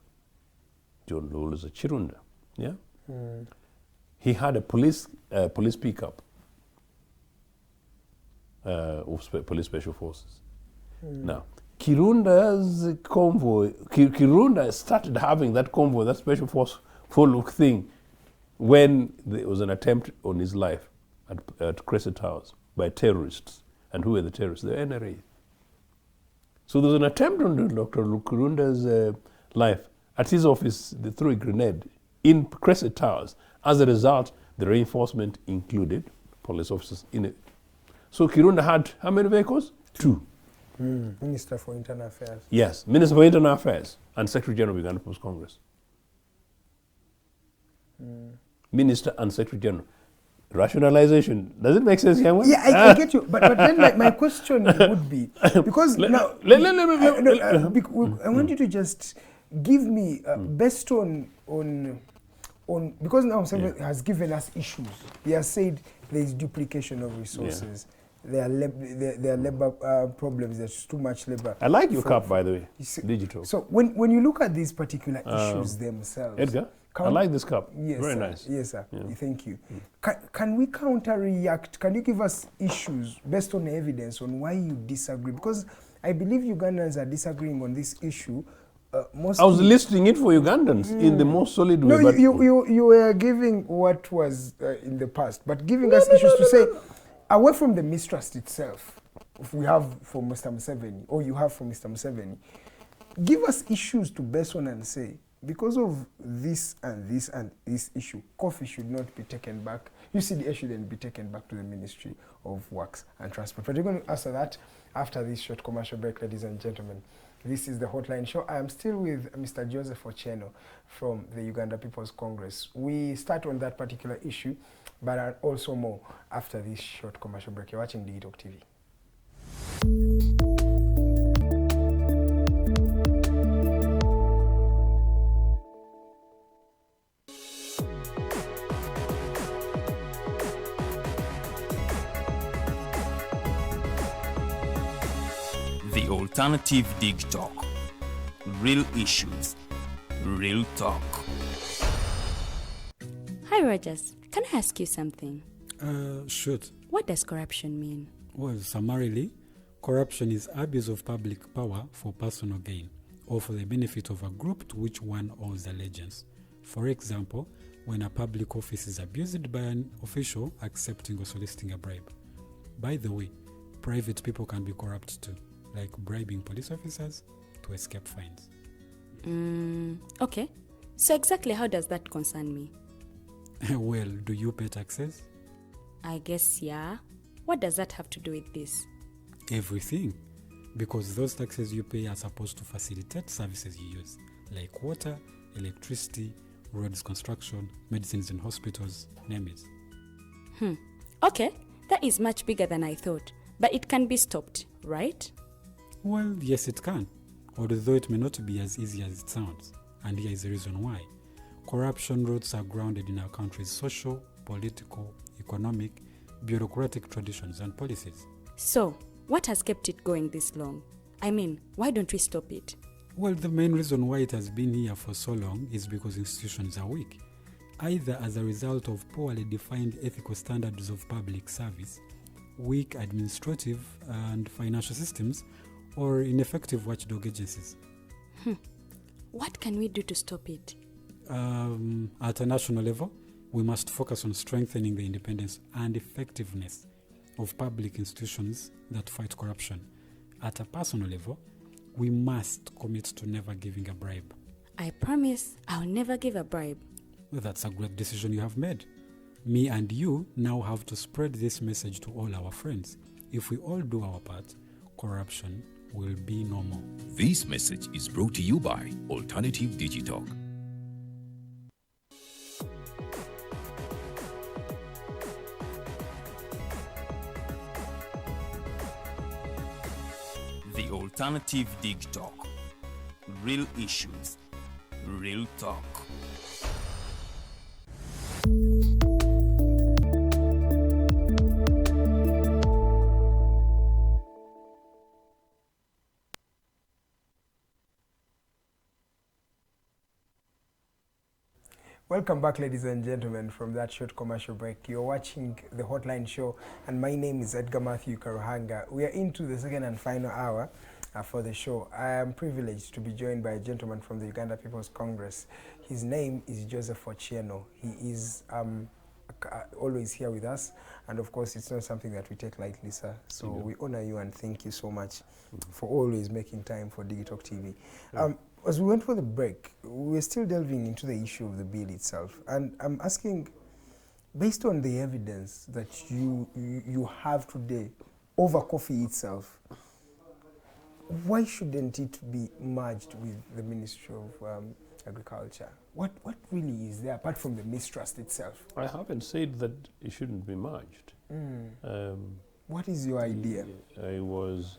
John Luluza Chirunda, yeah? He had a police pickup of police special forces. Now, Kirunda's convoy, Kirunda started having that convoy, that special force look thing, when there was an attempt on his life at Crescent House by terrorists. And who were the terrorists? The NRA. So there was an attempt on Dr. Kirunda's life. At his office, they threw a grenade in Crescent Towers. As a result, the reinforcement included police officers in it. So Kirunda had how many vehicles? 2. Minister for Internal Affairs. Yes, Minister for Internal Affairs and Secretary General of Uganda People's Congress. Minister and Secretary General. Rationalization. Does it make sense, young one? Yeah, I get you. But then my question would be, because I want you to just give me, based on because now Museveni has given us issues. He has said there is duplication of resources. There are labor problems. There's too much labor. I like your cap, by the way. Digital. So when you look at these particular issues themselves, Edgar, I like this cup. Yes, very sir. nice. Yes, sir. Thank you. Can we counter-react? Can you give us issues based on evidence on why you disagree? Because I believe Ugandans are disagreeing on this issue. I was listing it for Ugandans in the most solid way. No, you were giving what was in the past, but giving us issues to say, away from the mistrust itself, if we have for Mr. Museveni, or you have for Mr. Museveni, give us issues to base on and say, because of this and this and this issue, coffee should not be taken back. UCDA shouldn't be taken back to the Ministry of Works and Transport. But we're going to answer that after this short commercial break, ladies and gentlemen. This is the Hotline Show. I am still with Mr. Joseph Ochieno from the Uganda People's Congress. We start on that particular issue, but also more after this short commercial break. You're watching Digitalk TV. The Alternative Dig Talk. Real issues, real talk. Hi, Rogers. Can I ask you something? Shoot. What does corruption mean? Well, summarily, corruption is abuse of public power for personal gain or for the benefit of a group to which one owes allegiance. For example, when a public office is abused by an official accepting or soliciting a bribe. By the way, private people can be corrupt too, like bribing police officers to escape fines. Okay. So exactly how does that concern me? Well, do you pay taxes? I guess, yeah. What does that have to do with this? Everything. Because those taxes you pay are supposed to facilitate services you use, like water, electricity, roads construction, medicines in hospitals, name it. Okay, that is much bigger than I thought. But it can be stopped, right? Well, yes, it can, although it may not be as easy as it sounds. And here is the reason why. Corruption roots are grounded in our country's social, political, economic, bureaucratic traditions and policies. So, what has kept it going this long? I mean, why don't we stop it? Well, the main reason why it has been here for so long is because institutions are weak, either as a result of poorly defined ethical standards of public service, weak administrative and financial systems, or ineffective watchdog agencies. What can we do to stop it? At a national level, we must focus on strengthening the independence and effectiveness of public institutions that fight corruption. At a personal level, we must commit to never giving a bribe. I promise I'll never give a bribe. Well, that's a great decision you have made. Me and you now have to spread this message to all our friends. If we all do our part, corruption will be no more. This message is brought to you by Alternative Digital. The Alternative Dig Talk. Real issues, real talk. Welcome back, ladies and gentlemen, from that short commercial break. You're watching the Hotline Show, and my name is Edgar Matthew Karuhanga. We are into the second and final hour for the show. I am privileged to be joined by a gentleman from the Uganda People's Congress. His name is Joseph Ochieno. He is always here with us, and of course it's not something that we take lightly, sir. So we honor you and thank you so much for always making time for Digitalk TV. As we went for the break, we're still delving into the issue of the bill itself, and I'm asking, based on the evidence that you have today over coffee itself, why shouldn't it be merged with the Ministry of Agriculture? What really is there apart from the mistrust itself? I haven't said that it shouldn't be merged. What is your idea? I was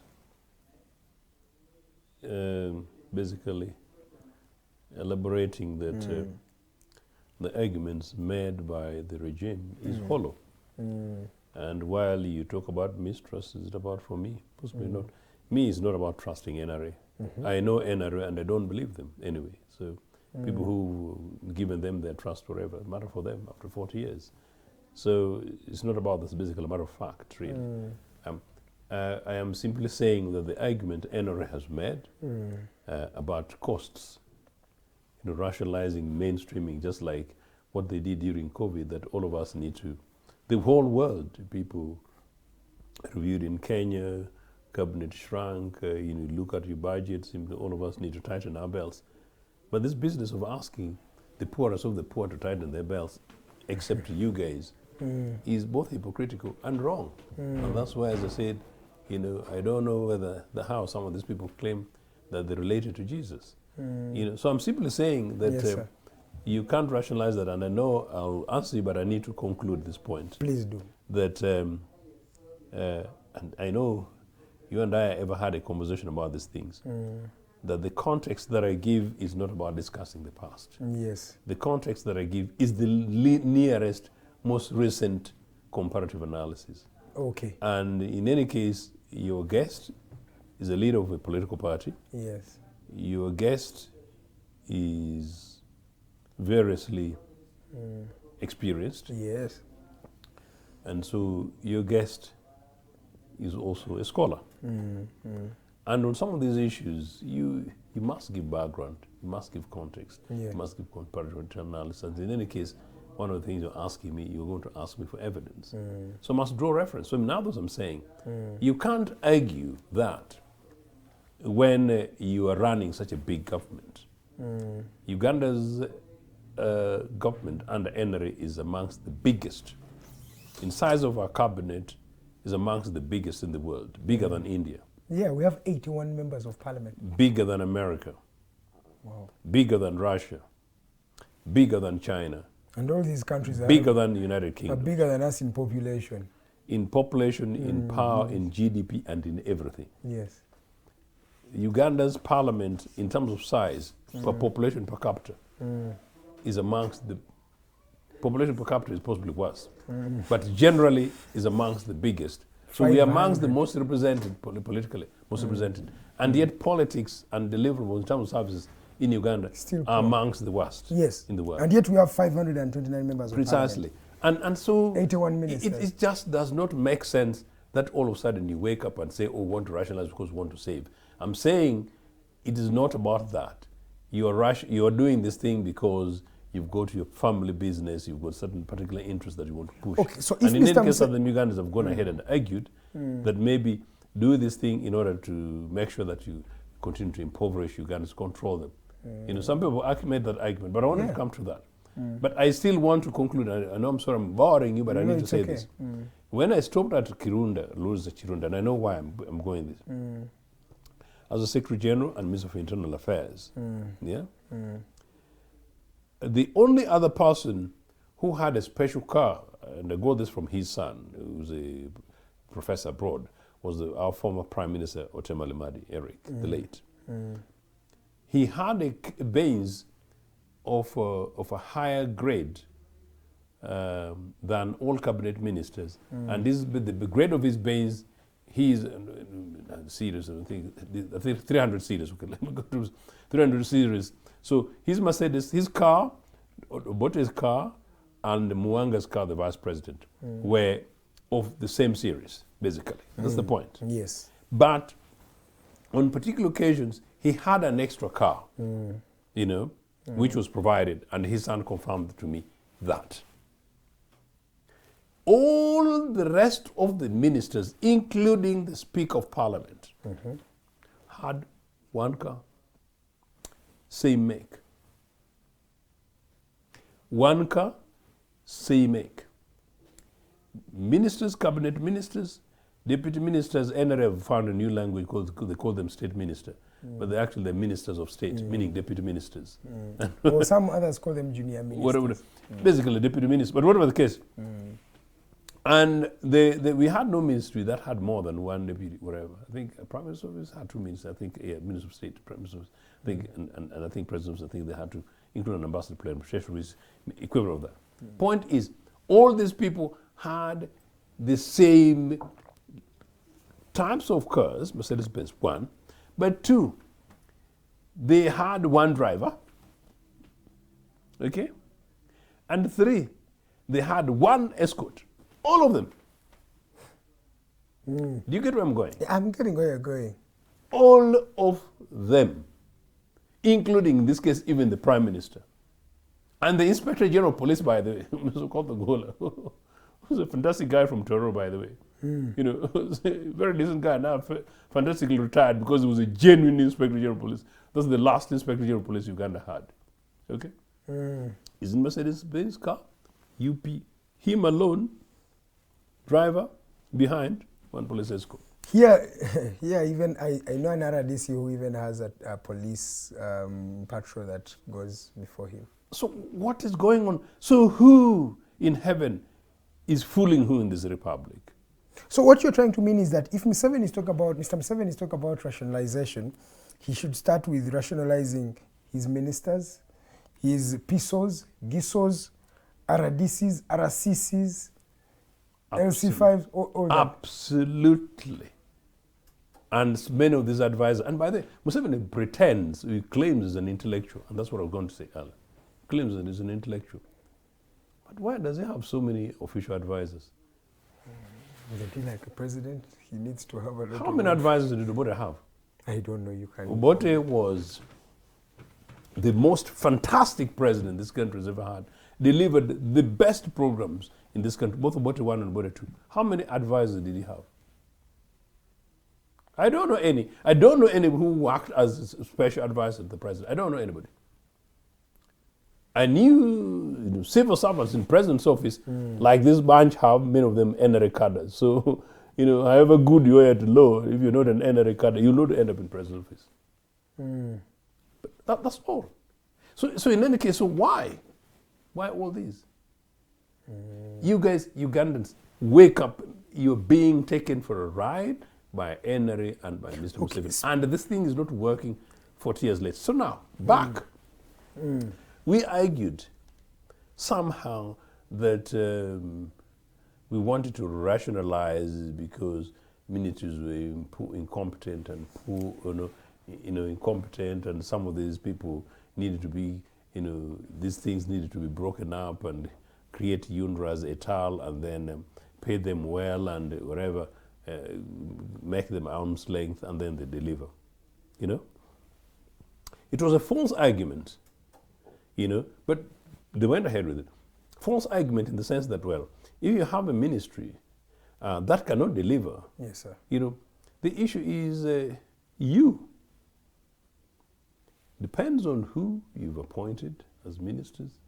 basically elaborating that the arguments made by the regime is hollow. And while you talk about mistrust, is it about for me? Possibly not. Me is not about trusting NRA. I know NRA and I don't believe them anyway. So people who given them their trust forever, matter for them after 40 years. So it's not about this, basically a matter of fact, really. I am simply saying that the argument NRA has made about costs, rationalizing mainstreaming, just like what they did during COVID, that all of us need to, the whole world, people reviewed in Kenya, cabinet shrunk, look at your budgets, all of us need to tighten our belts. But this business of asking the poorest of the poor to tighten their belts, except you guys, is both hypocritical and wrong. And that's why, as I said, I don't know whether how some of these people claim that they're related to Jesus. So I'm simply saying that Yes, you can't rationalize that, and I know I'll answer you, but I need to conclude this point. Please do. That, and I know you and I ever had a conversation about these things, that the context that I give is not about discussing the past. Yes. The context that I give is the nearest, most recent comparative analysis. Okay. And in any case, your guest is a leader of a political party. Yes. Your guest is variously experienced. Yes. And so your guest is also a scholar. And on some of these issues, you must give background, you must give context, you must give comparative analysis. And in any case, one of the things you're asking me, you're going to ask me for evidence. So I must draw reference. So now that I'm saying, you can't argue that when you are running such a big government. Uganda's government under NRA is amongst the biggest. In size of our cabinet, is amongst the biggest in the world, bigger than India. Yeah, we have 81 members of parliament. Bigger than America. Wow. Bigger than Russia. Bigger than China. And all these countries are bigger than the United Kingdom. bigger than us in population. In population, in power, in GDP, and in everything. Yes. Uganda's parliament, in terms of size, per population per capita, is amongst the population per capita is possibly worse, but generally is amongst the biggest. So we are amongst the most represented politically, most represented, and yet politics and deliverables in terms of services in Uganda Still are amongst the worst yes. in the world. And yet we have 529 members Precisely. of parliament. And so 81 ministers. It just does not make sense that all of a sudden you wake up and say, oh, we want to rationalize because we want to save. I'm saying it is not about that. You are doing this thing because you've got your family business, you've got certain particular interests that you want to push. Okay, so if and in Mr. any case, the Ugandans have gone ahead and argued that maybe do this thing in order to make sure that you continue to impoverish Ugandans, control them. You know, some people made that argument, but I want to come to that. But I still want to conclude. I know I'm sorry I'm boring you, but I need to say this. When I stopped at Kirunda, Luza Chirunda, and I know why I'm going this. As a Secretary General and Minister of Internal Affairs, the only other person who had a special car, and I got this from his son, who was a professor abroad, was our former Prime Minister, Otema Lemadi, Eric, the late. He had a Benz of a higher grade than all cabinet ministers. And this the grade of his Benz, he's series, I think 300 series. Okay, let me go to 300 series. So his Mercedes, his car, Obote's car, and Muanga's car, the vice president, were of the same series, basically. That's the point. Yes. But on particular occasions, he had an extra car, you know, which was provided, and his son confirmed to me that. All the rest of the ministers, including the Speaker of Parliament, had one car, same make. One car, same make. Ministers, cabinet ministers, deputy ministers, NRA have found a new language they call them state minister, but they're actually the ministers of state, meaning deputy ministers. Or some others call them junior ministers. Whatever, basically deputy ministers, but whatever the case. And we had no ministry that had more than one deputy, whatever. I think Prime Minister's office had two ministers. I think Minister of State, Prime Minister's office, I think, and I think President's, I think they had to include an ambassador player, which is equivalent of that. Point is, all these people had the same types of cars, Mercedes-Benz, one, but two, they had one driver, okay, and three, they had one escort, all of them. Do you get where I'm going? I'm getting where you're going. All of them, including in this case even the Prime Minister. And the Inspector General of Police, by the way, Mr. Gola, who's a fantastic guy from Toro, by the way. You know, a very decent guy, now fantastically retired because he was a genuine Inspector General of Police. That's the last Inspector General of Police Uganda had. Okay? Isn't Mercedes-Benz car? UP, him alone, driver, behind, one police escort. Here, even I know an RDC who even has a police patrol that goes before him. So what is going on? So who in heaven is fooling who in this republic? So what you're trying to mean is that if Mr. Museveni is talking about rationalization, he should start with rationalizing his ministers, his PISOs, GISOs, RDCs, RCCs, LC5s, all that. Absolutely. And many of these advisors, and by the way, Museveni pretends, he claims he's an intellectual, and that's what I was going to say earlier. Claims that he's an intellectual. But why does he have so many official advisors? Isn't he like a president? He needs to have a lot. How many advisors did Obote have? I don't know, you can. Obote was the most fantastic president this country has ever had. Delivered the best programs in this country, both Obote 1 and Obote 2. How many advisors did he have? I don't know any. I don't know anyone who worked as a special advisor to the president. I don't know anybody. I knew civil servants in president's office, like this bunch have, many of them NRA cadres. So, however good you are at law, if you're not an NRA cadre, you'll not end up in president's office. But that's all. So in any case, so why? Why all these? You guys, Ugandans, wake up. You're being taken for a ride by NRA and by Mr. Museveni. And this thing is not working 40 years later. So now, back. We argued somehow that we wanted to rationalize because ministers were incompetent and poor, incompetent, and some of these people needed to be, these things needed to be broken up and create UNRWAs et al. And then pay them well and whatever, make them arm's length, and then they deliver. It was a false argument. But they went ahead with it. False argument in the sense that, well, if you have a ministry that cannot deliver, yes, sir. The issue is you. Depends on who you've appointed as ministers.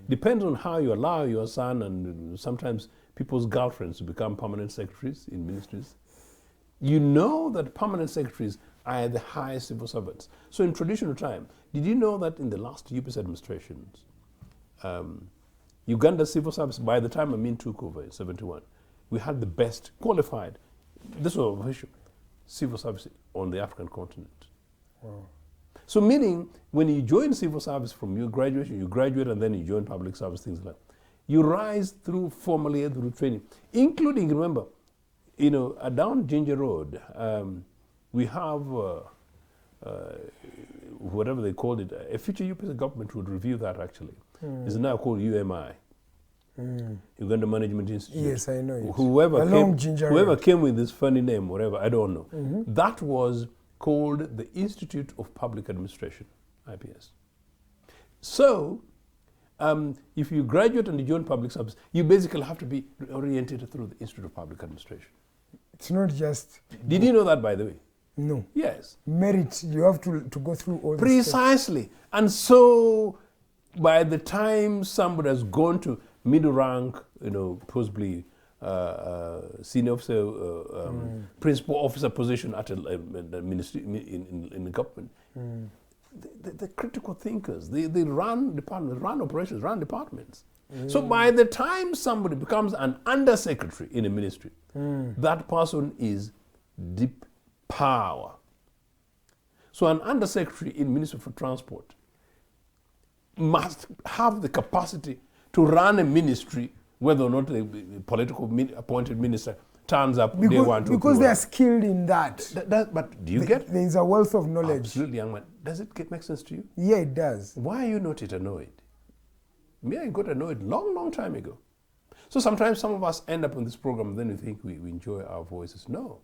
Depends on how you allow your son and sometimes people's girlfriends to become permanent secretaries in ministries. You know that permanent secretaries are the highest civil servants. So in traditional time, did you know that in the last UPC administrations, Uganda civil service, by the time Amin took over in 71, we had the best qualified, this was official, civil service on the African continent. Wow. So meaning, when you join civil service from your graduation, you graduate and then you join public service, things like that. You rise through formally, through training, including, remember, you know, down Ginger Road, we have, whatever they called it, a future UPC government would review that actually. It's now called UMI, Uganda Management Institute. Yes, I know it. Whoever came with this funny name, whatever, I don't know. That was called the Institute of Public Administration, IPS. So, if you graduate and you join public service, you basically have to be oriented through the Institute of Public Administration. It's not just... Did you know that, by the way? No. Yes. Merit, you have to go through all Precisely. And so, by the time somebody has gone to middle rank, you know, possibly senior officer, principal officer position at a ministry in the government, the critical thinkers, they run departments, run operations, run departments. So by the time somebody becomes an undersecretary in a ministry, that person is deep power. So an undersecretary in Ministry for Transport must have the capacity to run a ministry whether or not a political appointed minister turns up day one, two, because three, they are skilled in that. But do you get? There is a wealth of knowledge. Absolutely, young man. Does it make sense to you? Yeah, it does. Why are you not annoyed? Me, I got annoyed long time ago. So sometimes some of us end up on this program and then we think we enjoy our voices. No.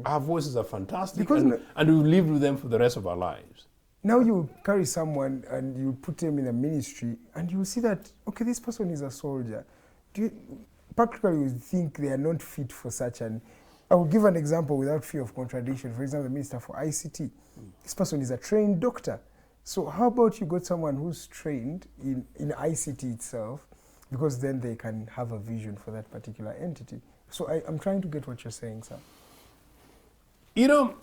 Our voices are fantastic and we live with them for the rest of our lives. Now you carry someone and you put them in a ministry and you see that, okay, this person is a soldier. Practically you think they are not fit for such an... I will give an example without fear of contradiction. For example, the Minister for ICT. This person is a trained doctor. So how about you got someone who's trained in ICT itself, because then they can have a vision for that particular entity. So I'm trying to get what you're saying, sir. You know,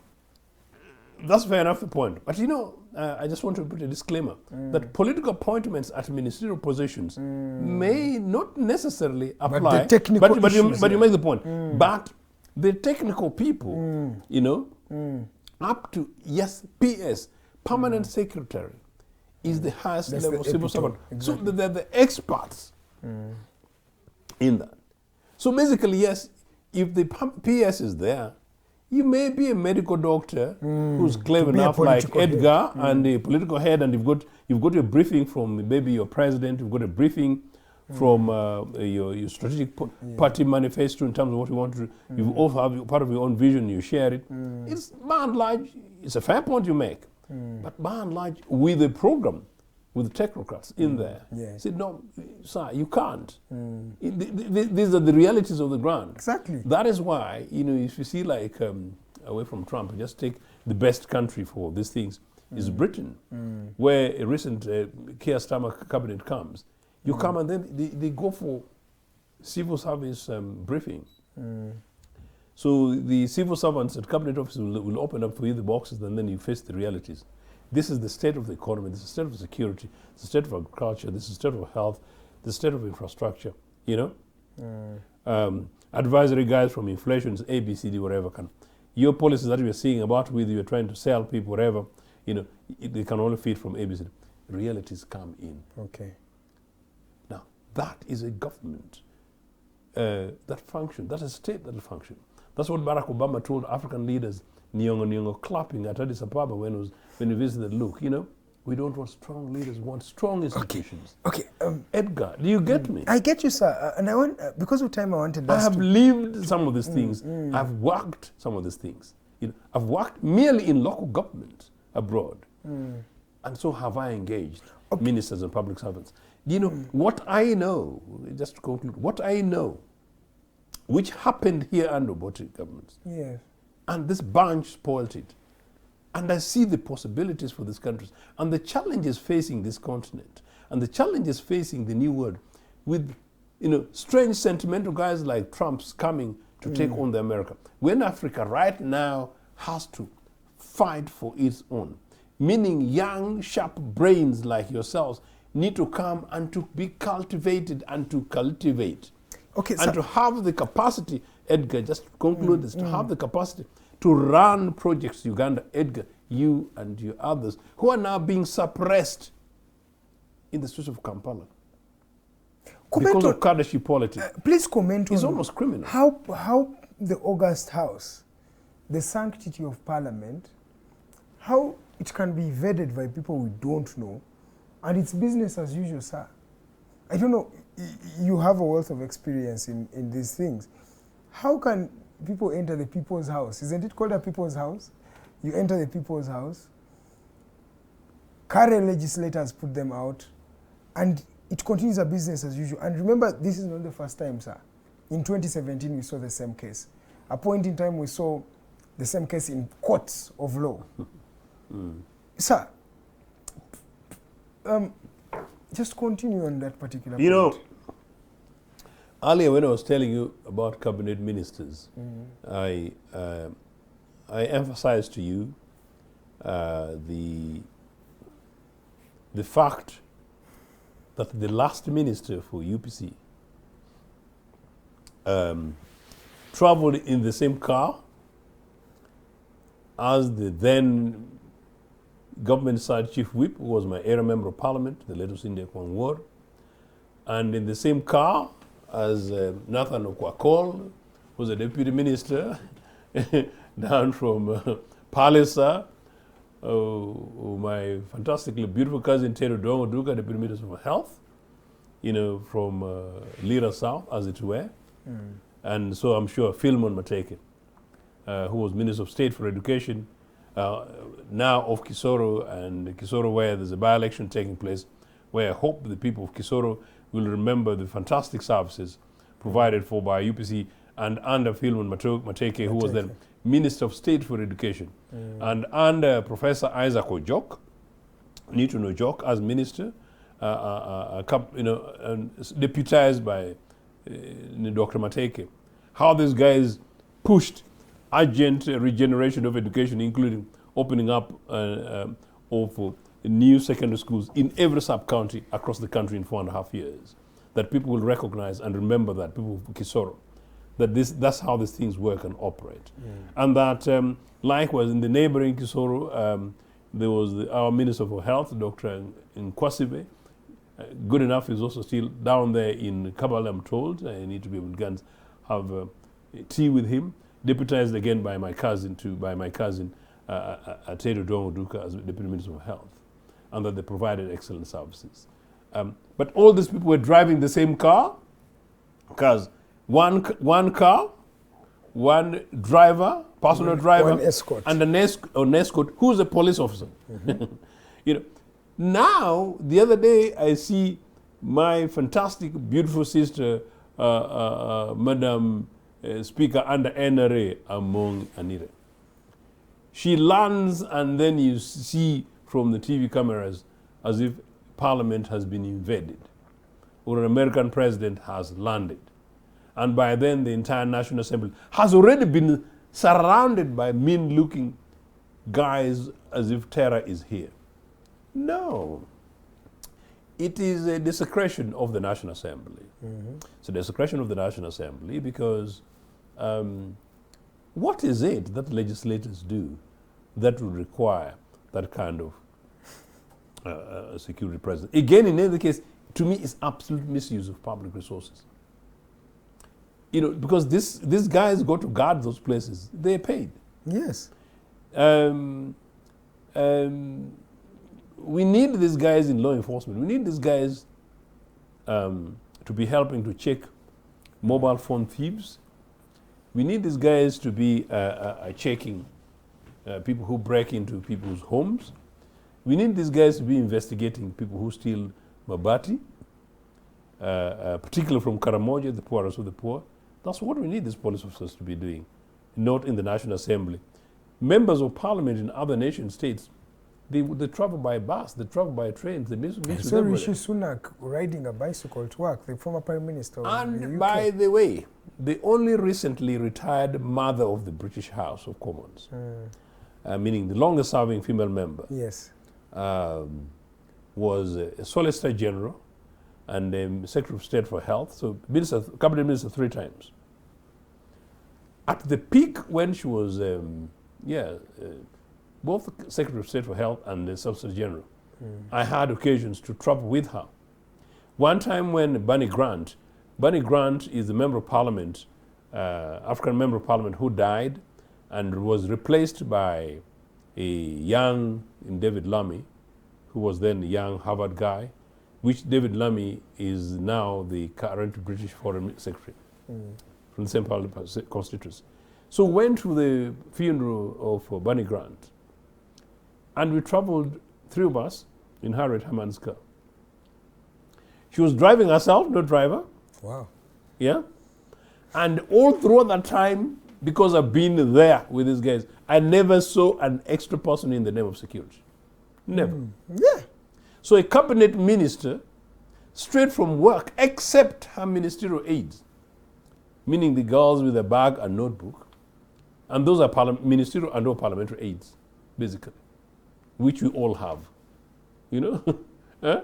that's fair enough, the point. But you know, I just want to put a disclaimer that political appointments at ministerial positions may not necessarily apply. But the technical but you make the point. But the technical people, you know, up to, yes, PS, permanent secretary, is the highest level of civil servant. Exactly. So they're the experts in that. So basically, yes, if the PS is there, you may be a medical doctor who's clever enough, like Edgar, and a political head, and you've got a briefing from maybe your president, you've got a briefing from your strategic party manifesto in terms of what you want to do. You also have part of your own vision, you share it. It's by and large, it's a fair point you make, but by and large, with a program, with technocrats in there, say, no, sir, you can't. These are the realities of the ground. Exactly. That is why, you know, if you see like, away from Trump, just take the best country for these things, is Britain, where a recent Keir Starmer cabinet comes. You come and then they go for civil service briefing. So the civil servants at cabinet office will open up for you the boxes and then you face the realities. This is the state of the economy, this is the state of security, this is the state of agriculture, this is the state of health, the state of infrastructure, you know? Advisory guys from inflation, ABCD, whatever. Your policies that you're seeing about whether you're trying to sell people, whatever, you know, they can only feed from ABCD. Realities come in. Okay. Now, that is a government that functions, that's a state that functions. That's what Barack Obama told African leaders, Nyongo clapping at Addis Ababa when he visited. Look, you know, we don't want strong leaders, we want strong institutions. Okay. Edgar, do you get me? I get you, sir. And I want, because of time, I wanted us I have lived some of these things. I've worked some of these things. You know, I've worked merely in local government abroad. And so have I engaged ministers and public servants. You know, what I know, just to conclude, what I know, which happened here under Obote governments. Yes. And this bunch spoiled it. And I see the possibilities for these countries and the challenges facing this continent and the challenges facing the new world with, strange sentimental guys like Trump's coming to take on the America. When Africa right now has to fight for its own, meaning young, sharp brains like yourselves need to come and to be cultivated and to cultivate. Okay, and to have the capacity, Edgar, just to conclude this, to have the capacity to run projects, Uganda, Edgar, you and your others, who are now being suppressed in the streets of Kampala because of Kadashi politics. Please comment on it's almost criminal. How the August House, the sanctity of Parliament, how it can be invaded by people we don't know, and it's business as usual, sir. I don't know, you have a wealth of experience in these things. How can people enter the people's house? Isn't it called a people's house? You enter the people's house, current legislators put them out, and it continues a business as usual. And remember, this is not the first time, sir. In 2017, we saw the same case. A point in time, we saw the same case in courts of law. Sir, just continue on that particular point. Earlier when I was telling you about cabinet ministers, I emphasized to you the fact that the last minister for UPC traveled in the same car as the then government side chief whip, who was my area member of parliament, the late Cindy Kwangwar, and in the same car as Nathan Okwakol, who was a deputy minister down from Palisa, my fantastically beautiful cousin Tero Dongo Duka, deputy minister for health, from Lira South, as it were. And so I'm sure Philemon Mateke, who was Minister of State for Education, now of Kisoro, and Kisoro where there's a by-election taking place, where I hope the people of Kisoro will remember the fantastic services provided for by UPC and under Philemon Mateke, who was then Minister of State for Education, and under Professor Isaac Ojok, need to know Jok as Minister, and deputized by Dr. Mateke. How these guys pushed urgent regeneration of education, including opening up of new secondary schools in every sub-county across the country in 4.5 years, that people will recognize and remember that, people of Kisoro, that that's how these things work and operate. And that likewise in the neighboring Kisoro, there was our Minister for Health, Dr. Nkwasibe. Good enough, is also still down there in Kabale, I'm told. I need to be able to have tea with him, deputized again by my cousin, Atedo Dongo Duka, as Deputy Minister of Health, and that they provided excellent services. But all these people were driving the same car, because one car, one driver, personal driver, one escort, and an escort who's a police officer. Now, the other day, I see my fantastic, beautiful sister, Madam Speaker under NRA among Anire. She lands, and then you see from the TV cameras as if Parliament has been invaded, or an American president has landed. And by then, the entire National Assembly has already been surrounded by mean-looking guys as if terror is here. No. It is a desecration of the National Assembly. It's a desecration of the National Assembly because what is it that legislators do that would require that kind of security presence? Again, in any case, to me, it's absolute misuse of public resources. Because these guys go to guard those places. They're paid. Yes. We need these guys in law enforcement. We need these guys to be helping to check mobile phone thieves. We need these guys to be checking people who break into people's homes. We need these guys to be investigating people who steal mabati, particularly from Karamoja, the poorest of the poor. That's what we need these police officers to be doing, not in the National Assembly, members of parliament in other nation states, they travel by bus, they travel by trains, they meet with So everybody. Rishi Sunak riding a bicycle to work, the former Prime Minister of the And UK. by the way, the only recently retired mother of the British House of Commons, meaning the longest serving female member, Yes. was a Solicitor General and Secretary of State for Health, so cabinet minister 3 times. At the peak when she was, both Secretary of State for Health and the Solicitor General, I had occasions to travel with her. One time when Bunny Grant is the member of parliament, African member of parliament who died and was replaced by a young David Lammy, who was then a young Harvard guy, which David Lammy is now the current British Foreign Secretary from the same constituency. So we went to the funeral of Bunny Grant, and we traveled 3 of us in Harriet Hammond's car. She was driving herself, no driver. Wow. Yeah? And all throughout that time, because I've been there with these guys, I never saw an extra person in the name of security. Never. Yeah. So a cabinet minister, straight from work, except her ministerial aides, meaning the girls with a bag and notebook, and those are ministerial and or parliamentary aides, basically, which we all have. You know? Huh?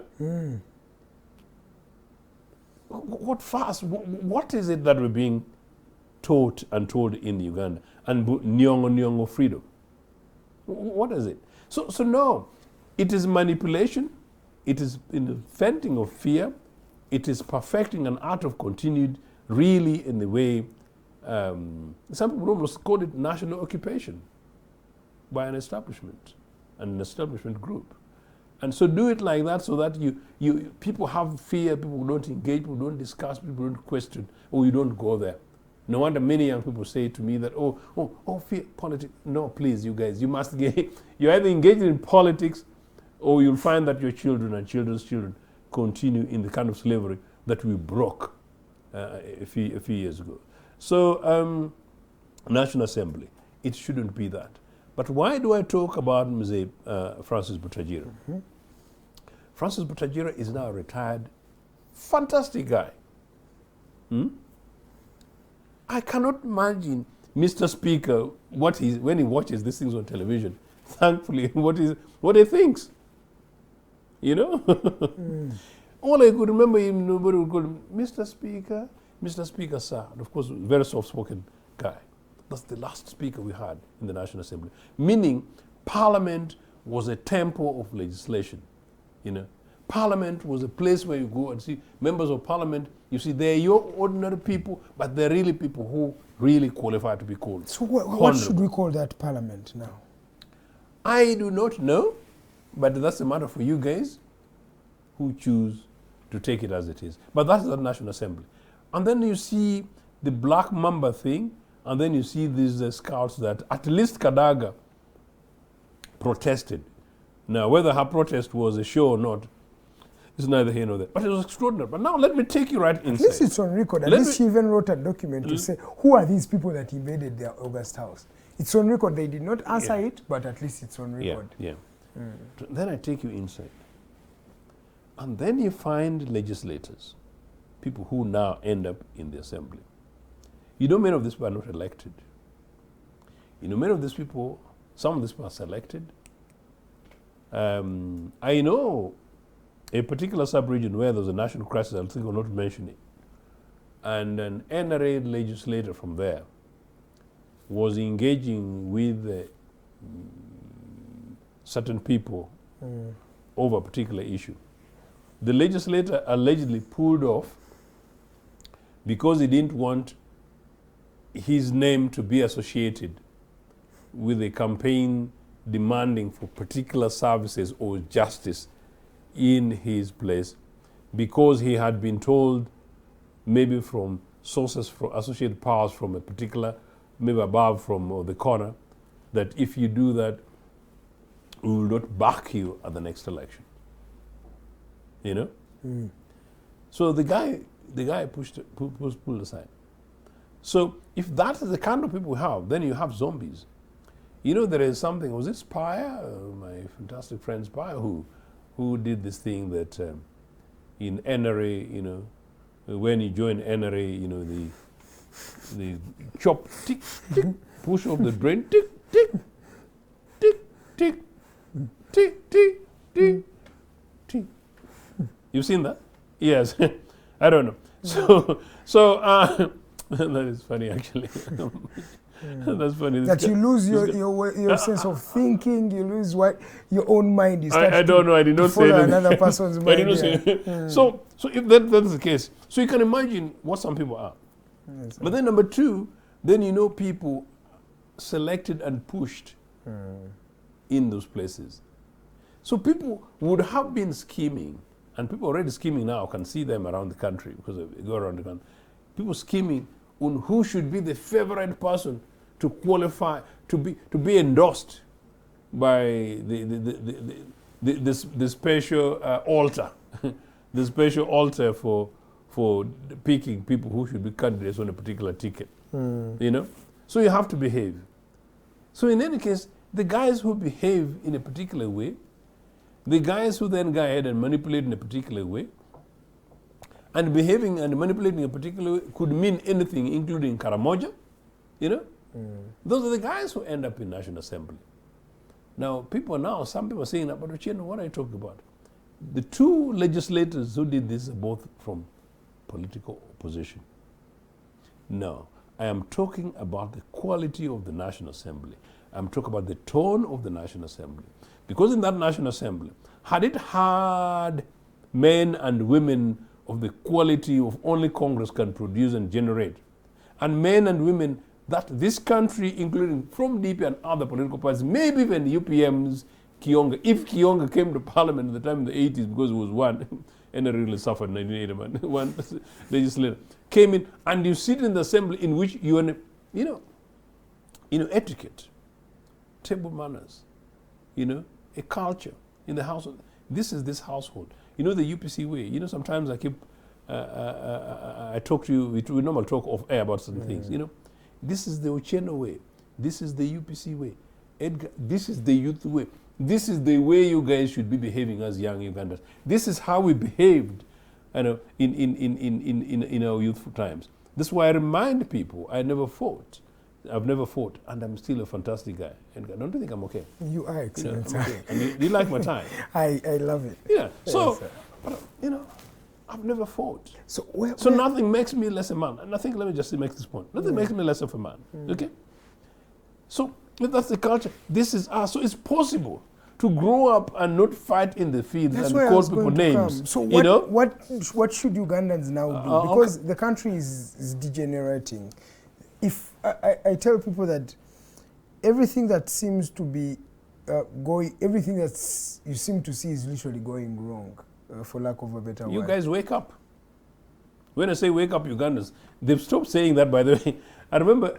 What is it that we're being taught and told in Uganda? And nyongo freedom. What is it? So no, it is manipulation, it is inventing of fear, it is perfecting an art of continued, really in the way, some people almost call it national occupation by an establishment and an establishment group. And so do it like that so that people have fear, people don't engage, people don't discuss, people don't question, or you don't go there. No wonder many young people say to me that, fear, politics. No, please, you guys, you must you're either engaged in politics or you'll find that your children and children's children continue in the kind of slavery that we broke a few years ago. So, National Assembly, it shouldn't be that. But why do I talk about Francis Butagira? Francis Butagira is now a retired, fantastic guy. I cannot imagine, Mr. Speaker, when he watches these things on television, thankfully, what he thinks. You know? All I could remember him, nobody would call him, Mr. Speaker, sir. And of course, very soft-spoken guy. That's the last speaker we had in the National Assembly. Meaning, Parliament was a temple of legislation. You know, Parliament was a place where you go and see members of Parliament. You see, they're your ordinary people, but they're really people who really qualify to be called. So what should we call that Parliament now? I do not know, but that's a matter for you guys who choose to take it as it is. But that's the National Assembly. And then you see the Black Mamba thing, and then you see these scouts that at least Kadaga protested. Now, whether her protest was a show or not, is neither here nor there. But it was extraordinary. But now let me take you right inside. At least it's on record. At least she even wrote a document to say, who are these people that invaded their August house? It's on record. They did not answer it, but at least it's on record. Yeah. Then I take you inside. And then you find legislators, people who now end up in the assembly. You know, many of these people are not elected. You know, many of these people, some of these people are selected. I know a particular sub-region where there's a national crisis, I think I'll not mention it. And an NRA legislator from there was engaging with certain people over a particular issue. The legislator allegedly pulled off because he didn't want his name to be associated with a campaign demanding for particular services or justice in his place, because he had been told, maybe from sources from associated powers from a particular, maybe above from the corner, that if you do that, we will not back you at the next election. You know? So the guy pulled aside. So if that is the kind of people we have, then you have zombies. You know, there is something, was it Spire, my fantastic friend Spire, who did this thing that in NRA, you know, when you join NRA, you know, the chop, tick, tick, push off the drain, tick, tick, tick, tick, tick, tick, tick, tick. You've seen that? Yes. I don't know. So that is funny, actually. That's funny. That you lose your sense of thinking, you lose what your own mind is. I don't know. I did not say another person's mind. I did not say. So if that's the case, so you can imagine what some people are. Yes, but then number two, then you know people selected and pushed in those places. So people would have been scheming, and people already scheming now. Can see them around the country because they go around the country. People scheming on who should be the favorite person to qualify to be endorsed by the special altar, the special altar for picking people who should be candidates on a particular ticket. You know, so you have to behave. So in any case, the guys who behave in a particular way, the guys who then go ahead and manipulate in a particular way, and behaving and manipulating in a particular way could mean anything, including Karamoja, you know? Those are the guys who end up in National Assembly. Now, some people are saying that, but Ochieno, what are you talking about? The two legislators who did this are both from political opposition. No, I am talking about the quality of the National Assembly. I'm talking about the tone of the National Assembly. Because in that National Assembly, had it had men and women of the quality of only Congress can produce and generate, and men and women that this country, including from DP and other political parties, maybe even UPM's Kionga, if Kionga came to Parliament at the time in the 80s, because it was one, and it really suffered in 1980, one legislator, came in, and you sit in the assembly in which you know, etiquette, table manners, you know, a culture in the household. This is this household. You know, the UPC way. You know, sometimes I keep, I talk to you, we normally talk off air about certain things, you know. This is the Ochieno way. This is the UPC way. Edgar, this is the youth way. This is the way you guys should be behaving as young Ugandans. This is how we behaved, you know, in our youthful times. This is why I remind people I never fought. I've never fought, and I'm still a fantastic guy. And don't you think I'm okay? You are excellent. You know, okay. And you like my tie? I love it. Yeah. So, Yes, but, you know, I've never fought. So Nothing makes me less a man. And I think, let me just make this point. Nothing makes me less of a man. Okay? So that's the culture. This is us. So it's possible to grow up and not fight in the field and call people names. So you know? what should Ugandans now do? Because the country is degenerating. If I tell people that everything that seems to be everything that you seem to see is literally going wrong, for lack of a better word. You guys wake up. When I say wake up, Ugandans, they've stopped saying that, by the way. I remember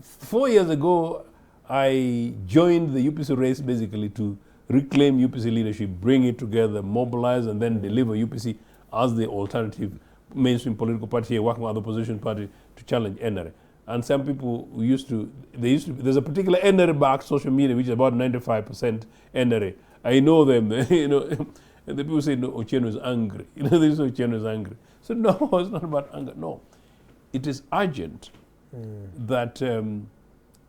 4 years ago, I joined the UPC race basically to reclaim UPC leadership, bring it together, mobilize, and then deliver UPC as the alternative mainstream political party here, working with other opposition party to challenge NRA. And some people there's a particular NRA-backed social media which is about 95% NRA. I know them, you know, and the people say, no, Ochieno is angry. You know, they say Ochieno is angry. So no, it's not about anger, no. It is urgent that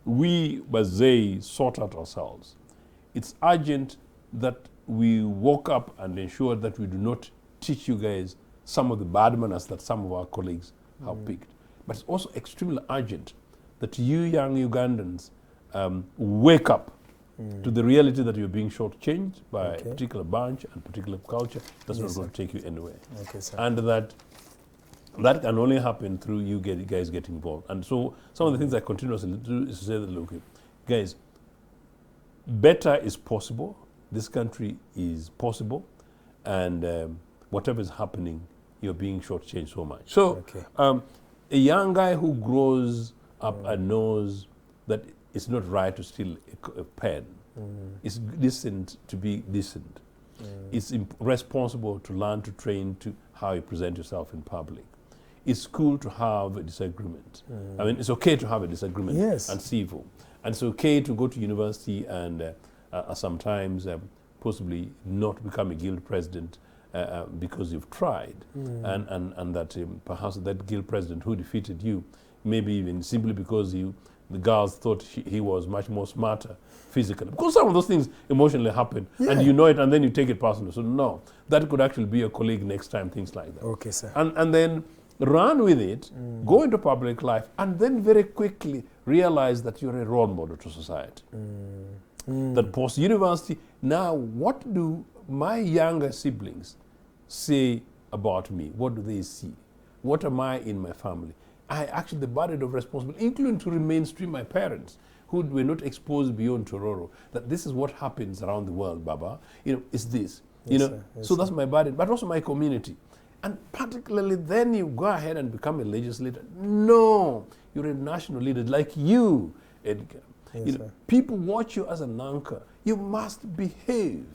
we, Bazay, sort out ourselves. It's urgent that we woke up and ensure that we do not teach you guys some of the bad manners that some of our colleagues have picked. But it's also extremely urgent that you young Ugandans wake up to the reality that you're being shortchanged by a particular bunch and particular culture. That's not going to take you anywhere. Okay, sir. And that can only happen through you guys getting involved. And so some of the things I continuously do is to say that, look, guys, better is possible. This country is possible. And whatever is happening, you're being shortchanged so much. So a young guy who grows up and knows that it's not right to steal a pen, it's decent to be decent. It's responsible to learn to train to how you present yourself in public. it's cool to have a disagreement. I mean, it's okay to have a disagreement and civil. And it's okay to go to university and sometimes possibly not become a guild president because you've tried. And that perhaps that guild president who defeated you, maybe even simply because the girls thought he was much more smarter physically. Because some of those things emotionally happen, and you know it, and then you take it personally. So no, that could actually be your colleague next time, things like that. Okay, sir. And then run with it, go into public life, and then very quickly realize that you're a role model to society. That post-university, now what do my younger siblings say about me? What do they see? What am I in my family? I actually the burden of responsibility, including to mainstream my parents, who were not exposed beyond Tororo, that this is what happens around the world, Baba. It's this. So that's my burden, but also my community. And particularly then you go ahead and become a legislator. No, you're a national leader like you, Edgar. People watch you as an anchor. You must behave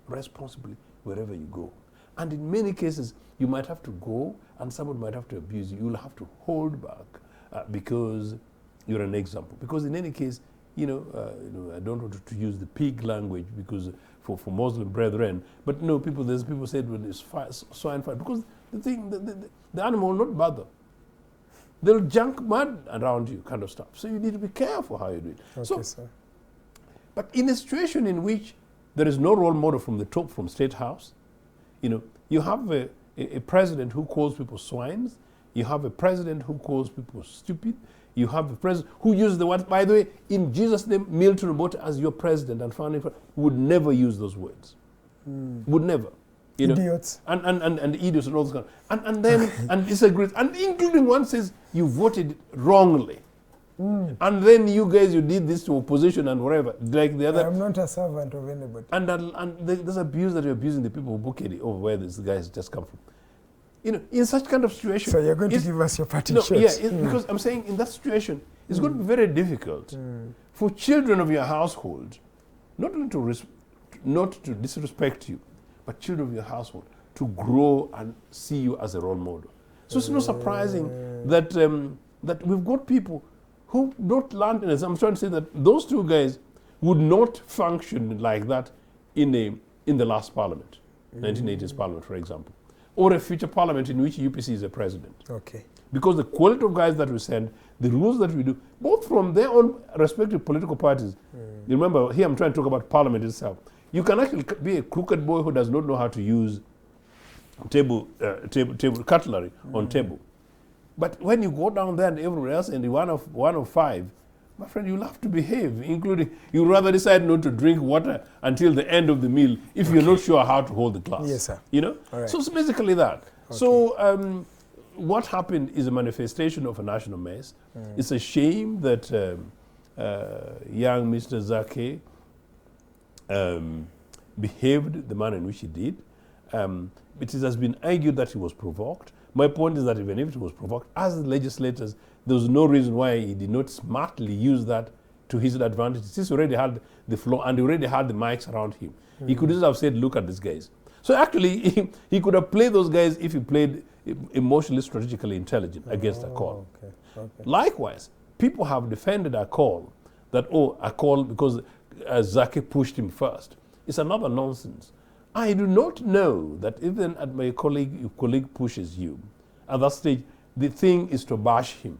responsibly wherever you go. And in many cases, you might have to go and someone might have to abuse you. You'll have to hold back because you're an example. Because in any case, I don't want to use the pig language because for Muslim brethren, but no, there's people said when it's swine fire, because the animal will not bother. They'll junk mud around you, kind of stuff. So you need to be careful how you do it. Okay, sir. But in a situation in which there is no role model from the top, from State House, you have a president who calls people swines. You have a president who calls people stupid. You have a president who uses the word, by the way, in Jesus' name, Milton Obote as your president and founding father would never use those words. Would never. Idiots. And idiots and all this kind of, and then and disagrees. And including one says you voted wrongly. And then you did this to opposition and whatever. Like the other. I'm not a servant of anybody. And there's abuse that you're abusing the people who book it over where this guys just come from. In such kind of situation. So you're going to give us your parting shots. Because I'm saying in that situation, it's going to be very difficult for children of your household, not to disrespect you, but children of your household to grow and see you as a role model. So it's not surprising that that we've got people who don't learn. I'm trying to say that those two guys would not function like that in the last parliament, 1980s parliament, for example, or a future parliament in which UPC is a president. Okay. Because the quality of guys that we send, the rules that we do, both from their own respective political parties. You remember, here I'm trying to talk about parliament itself. You can actually be a crooked boy who does not know how to use table cutlery on table. But when you go down there and everywhere else and one of five, my friend, you'll have to behave, including you rather decide not to drink water until the end of the meal if you're not sure how to hold the glass. Yes, sir. All right. So it's basically that. Okay. So what happened is a manifestation of a national mess. It's a shame that young Mr. Zake behaved the manner in which he did. It has been argued that he was provoked. My point is that even if he was provoked, as legislators, there was no reason why he did not smartly use that to his advantage. Since he already had the floor and he already had the mics around him, he could just have said, look at these guys. So actually, he could have played those guys if he played emotionally, strategically intelligent against Akol. Okay. Likewise, people have defended Akol, that, Akol, because Zaki pushed him first. It's another nonsense. I do not know that even at my colleague pushes you, at that stage, the thing is to bash him.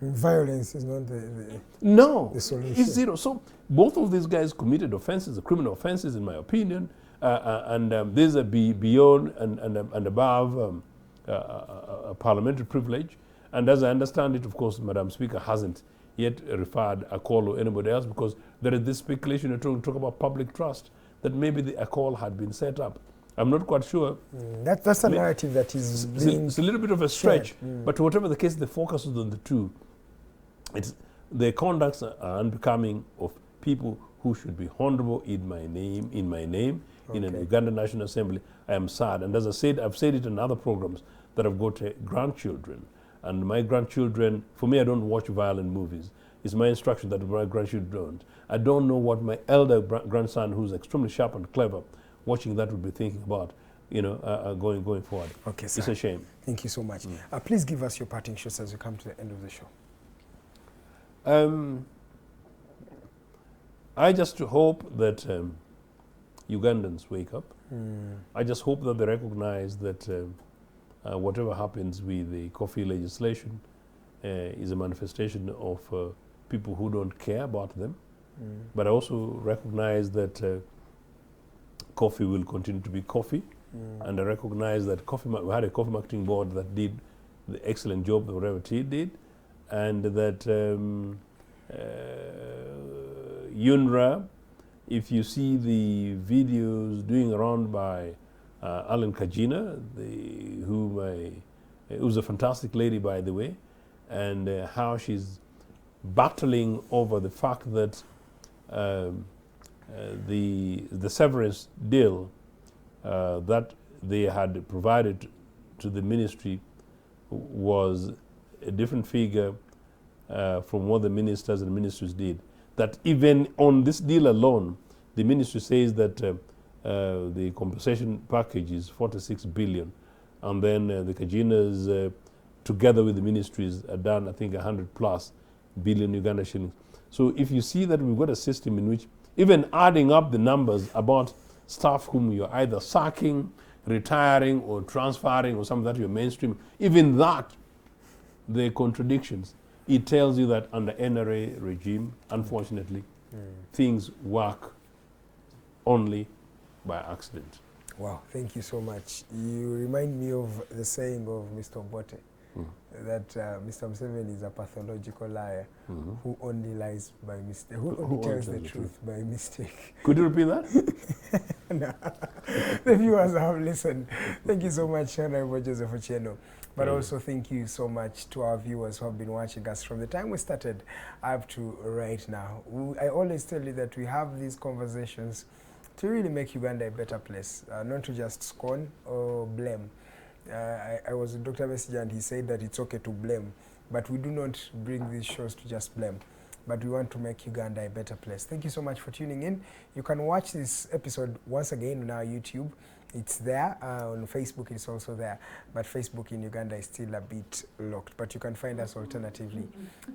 Violence is not the solution. It's zero. So both of these guys committed offenses, criminal offenses, in my opinion, and these are beyond and above a parliamentary privilege. And as I understand it, of course, Madam Speaker hasn't yet referred Akol or anybody else, because there is this speculation to talk about public trust, that maybe the Akol had been set up. I'm not quite sure. That's a narrative that is it's a little bit of a stretch, but whatever the case, the focus is on the two. The conducts are unbecoming of people who should be honorable in my name, in an Uganda National Assembly. I am sad, and as I said, I've said it in other programs, that I've got grandchildren, and my grandchildren, for me, I don't watch violent movies. It's my instruction that my grandchildren don't. I don't know what my elder grandson, who's extremely sharp and clever, watching that would be thinking about. going forward. Okay, sir. It's a shame. Thank you so much. Please give us your parting shots as we come to the end of the show. I just hope that Ugandans wake up. I just hope that they recognize that whatever happens with the coffee legislation is a manifestation of people who don't care about them. But I also recognize that coffee will continue to be coffee. And I recognize that we had a coffee marketing board that did the excellent job that whatever tea did. And that UNRA, if you see the videos doing around by Alan Kajina, who's a fantastic lady, by the way, and how she's battling over the fact that the severance deal that they had provided to the ministry was a different figure from what the ministers and ministries did. That even on this deal alone, the ministry says that the compensation package is 46 billion, and then the Kajinas, together with the ministries, are done, I think, 100 plus billion Uganda shillings. So if you see that we've got a system in which even adding up the numbers about staff whom you're either sacking, retiring, or transferring, or some of that you're mainstream, even that, the contradictions, it tells you that under NRA regime, unfortunately, things work only by accident. Wow, thank you so much. You remind me of the saying of Mr. Obote, that Mr. Museveni is a pathological liar who only lies by mistake, who only tells the truth by mistake. Could you repeat that? No. The viewers have listened. Thank you so much, Honorable Joseph Ochieno. But also thank you so much to our viewers who have been watching us from the time we started up to right now. I always tell you that we have these conversations to really make Uganda a better place, not to just scorn or blame. I was with Dr. Messenger and he said that it's okay to blame, but we do not bring these shows to just blame, but we want to make Uganda a better place. Thank you so much for tuning in. You can watch this episode once again on our YouTube. It's there. On Facebook it's also there, but Facebook in Uganda is still a bit locked, but you can find us alternatively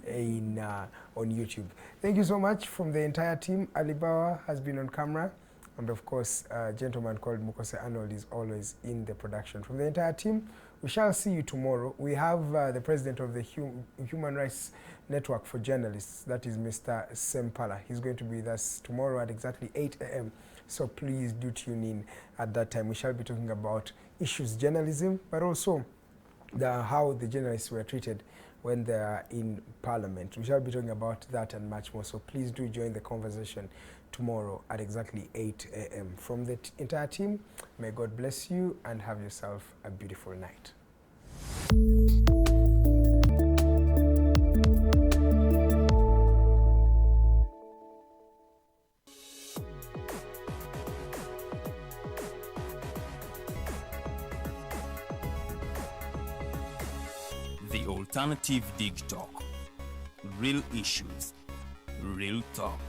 on YouTube. Thank you so much from the entire team. Alibawa has been on camera, and of course a gentleman called Mukose Arnold is always in the production. From the entire team, we shall see you tomorrow. We have the president of the Human Rights Network for Journalists, that is Mr. Sempala. He's going to be with us tomorrow at exactly 8 a.m. So please do tune in at that time. We shall be talking about issues journalism, but also how the journalists were treated when they are in Parliament. We shall be talking about that and much more. So please do join the conversation tomorrow at exactly 8 a.m. From the entire team, may God bless you and have yourself a beautiful night. The Alternative Dig Talk. Real issues, real talk.